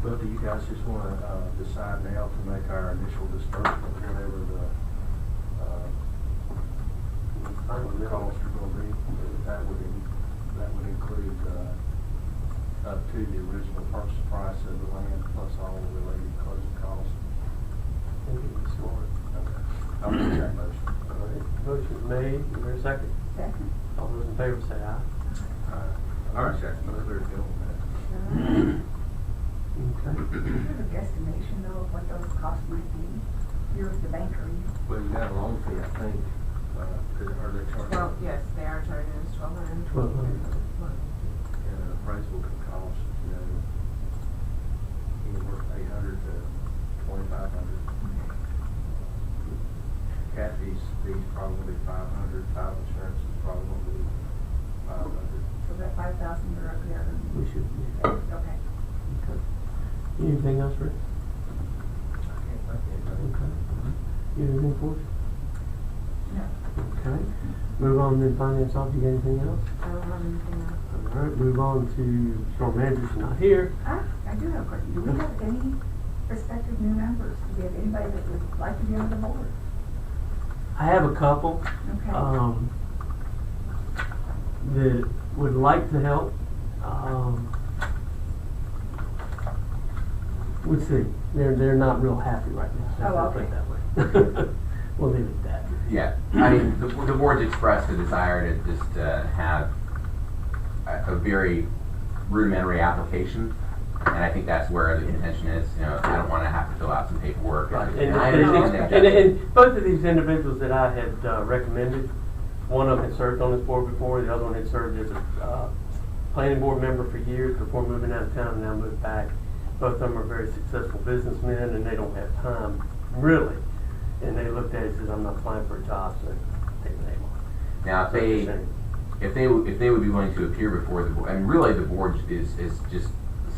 But do you guys just wanna, decide now to make our initial disbursement, whatever the, costs are gonna be? That would include, up to the original purchase price of the land plus all the related closing costs. I think it'd be smart. Okay. I'll make that motion. All right, motion's made, is there a second? Second. All those in favor say aye. All right, Jack, no clear deal on that. Okay. Do you have a guesstimation though of what those costs might be? You're the banker, Well, you got a loan fee, I think, are they charging? Well, yes, they are charging us $1,200. 1,200. And an appraisal can cost, anywhere from 800 to 2,500. Kathy's fees probably gonna be 500, title insurance is probably gonna be 500. so that 5,000 are up there. We should, yeah. Okay. Okay. Anything else, Rick? I can't think of anything. Okay. You have anything for us? No. Okay. Move on then, finance officer, you got anything else? I don't have anything else. All right, move on to storm manager's not here. I do have a question. Do we have any prospective new members? Do we have anybody that would like to be on the board? I have a couple, Okay. that would like to help. Let's see, they're not real happy right now. Oh, Let's put it that way. We'll leave it at that. Yeah, I mean, the board's expressed a desire to just have a very rudimentary application, and I think that's where the contention is. You know, I don't want to have to fill out some paperwork. Right, And I understand that. and both of these individuals that I had recommended, one of them had served on this board before, the other one had served as a planning board member for years before moving out of town and now moved back. Both of them are very successful businessmen and they don't have time, really. And they looked at it and said, I'm not applying for a job, so take the name off. Now, if they would be willing to appear before the board, and really the board is just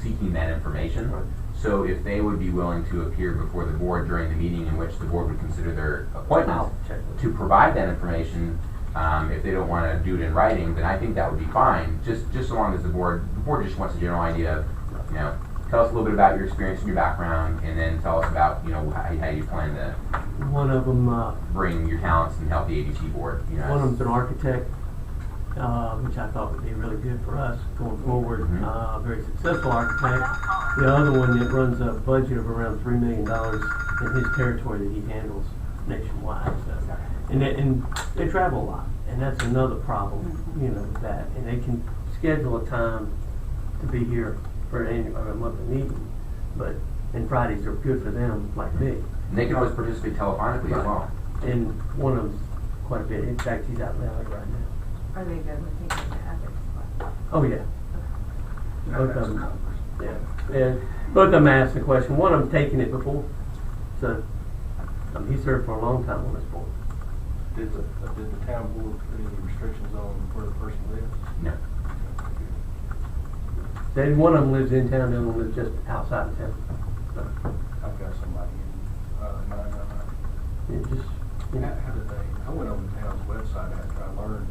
seeking that information. Right. So if they would be willing to appear before the board during the meeting in which the board would consider their appointment I'll check with to provide that information, if they don't want to do it in writing, then I think that would be fine. Just so long as the board just wants a general idea of, you know, tell us a little bit about your experience and your background, and then tell us about, you know, how you plan to One of them, bring your talents and help the ABC board. You know, one of them's an architect, which I thought would be really good for us going forward. Mhm. Very successful architect. The other one that runs a budget of around $3 million in his territory that he handles nationwide. So and they travel a lot, and that's another problem, you know, with that. And they can schedule a time to be here for an annual, or a monthly meeting, and Fridays are good for them, like me. And they can always participate telephonically as well. And one of them's quite a bit. In fact, he's out in LA right now. Are they good with taking the ethics class? Oh, yeah. Both of That's them. numbers. Yeah. And both of them asked the question. One of them's taken it before. So, he served for a long time on this board. Did the town board put any restrictions on where the person lives? No. Then one of them lives in town, the other one lives just outside of town. So, I've got somebody in, yeah, just, you know. How did they, I went on the town's website after I learned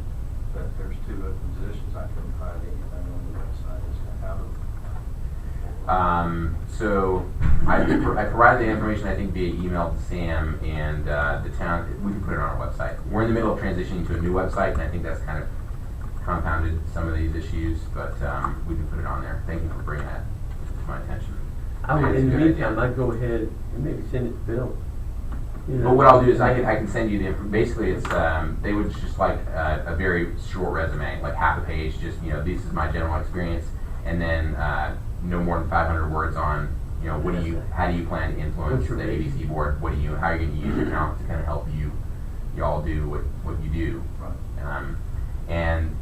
that there's 2 open positions. I couldn't find anything on the website as to how to. So I provided the information, I think, via email to Sam, and the town, we can put it on our website. We're in the middle of transitioning to a new website, and I think that's kind of compounded some of these issues, but we can put it on there. Thank you for bringing that to my attention. I would, That's a in the good meantime, idea. I'd go ahead and maybe send it to Bill. You know. But what I'll do is I can send you the basically it's they would just like a very short resume, like half a page, just, you know, this is my general experience, and then no more than 500 words on, you know, how do you plan to influence What's the your vision? ABC board, how are you going to use your talent to kind of help y'all do what you do. Right. And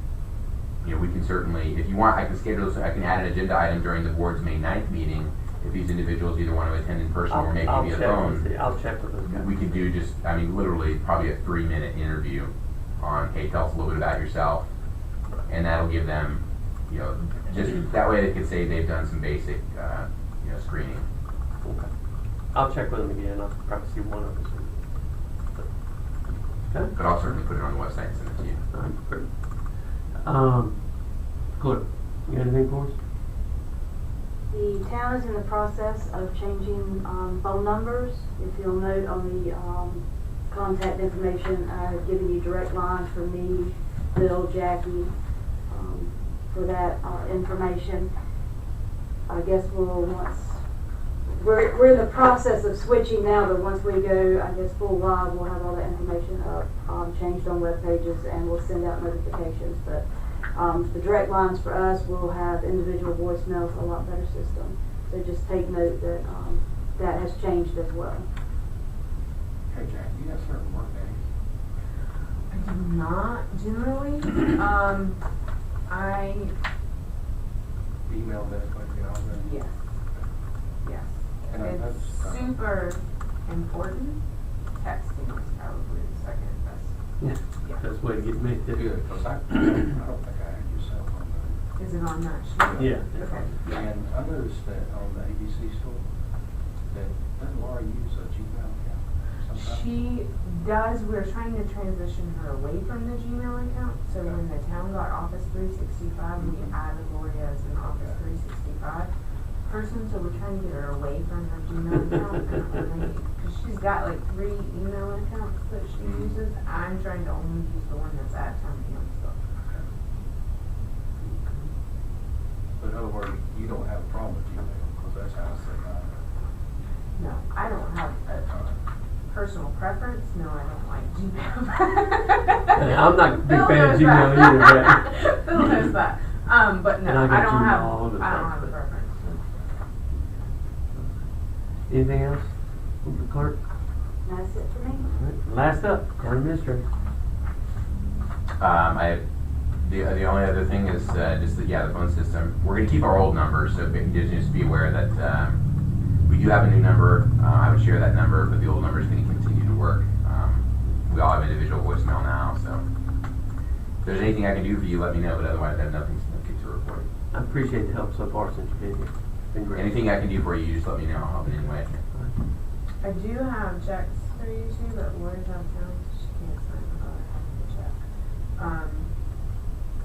you know, we can certainly, if you want, I can schedule, I can add an agenda item during the board's May 9th meeting. If these individuals either want to attend in person or maybe I'll via check phone, I'll check with those guys. we can do just, I mean, literally probably a 3-minute interview on, hey, tell us a little bit about yourself, and that'll give them, you know, just that way they can say they've done some basic, you know, screening. Okay. I'll check with them again. I'll probably see one of them. Okay. But I'll certainly put it on the website and send it to you. All right, great. Clerk, you got anything for us? The town is in the process of changing phone numbers. If you'll note on the contact information, I've given you direct lines for me, Bill, Jackie, for that information. I guess we're in the process of switching now, but once we go, I guess, full live, we'll have all that information up, changed on web pages, and we'll send out notifications. But the direct lines for us will have individual voicemails, a lot better system. So just take note that that has changed as well. Hey, Jack, you got certain work days? I do not generally. I Email that, like, you know, yes. Yes. And It's that's, super important. Texting is probably the second best. Yeah. Yeah. That's the way to get me. good, because I don't think I had your cell phone number. Is it on that sheet? Yeah. Okay. And I noticed that on the ABC store, doesn't Laura use a Gmail account sometimes? She does. We're trying to transition her away from the Gmail account. So when the town got Office 365, we added Gloria as an Office 365 person. So we're trying to get her away from her Gmail account, because she's got like 3 email accounts that she uses. I'm trying to only use the one that's at town camp stuff. But in other words, you don't have a problem with Gmail, because that's how I set mine up. No, I don't have a personal preference. No, I don't like Gmail. I'm not a big Phil fan of knows Gmail that. either, but Phil knows that. But no, And I I get don't Gmail have. all the I time. don't have a preference. anything else from the clerk? That's it for me. All right. Last up, town administrator. The only other thing is just the phone system. We're going to keep our old number, so just be aware that we do have a new number. I would share that number, but the old number is going to continue to work. We all have individual voicemail now, so if there's anything I can do for you, let me know. But otherwise, I have nothing to report. I appreciate the help so far since you've been here. It's been great. Anything I can do for you, just let me know. I'll help in any way I can. I do have checks for you too, but Lori's out of town, so she can't sign without having the check.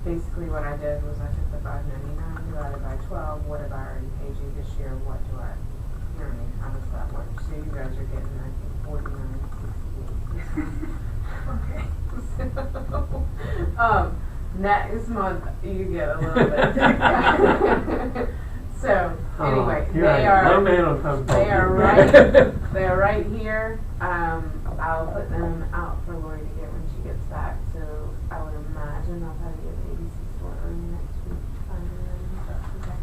Basically what I did was I took the $5.99 divided by 12. What have I already paid you this year? What do I, you know what I mean? How does that work? So you guys are getting, I think, $49.68. Okay. Next month you get a little bit. So anyway, Here I am. No man on top of they are you. right. They are right here. I'll I'll put them out for Lori to get when she gets back, so I would imagine I'll probably get the ABC store early next week. That's okay.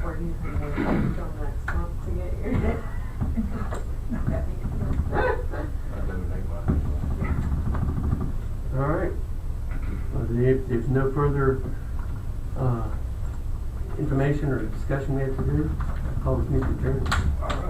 Or you can wait until next month to get yours. That doesn't make much. All right. Well, if there's no further information or discussion we have to do, I'll call this meeting adjourned. All right.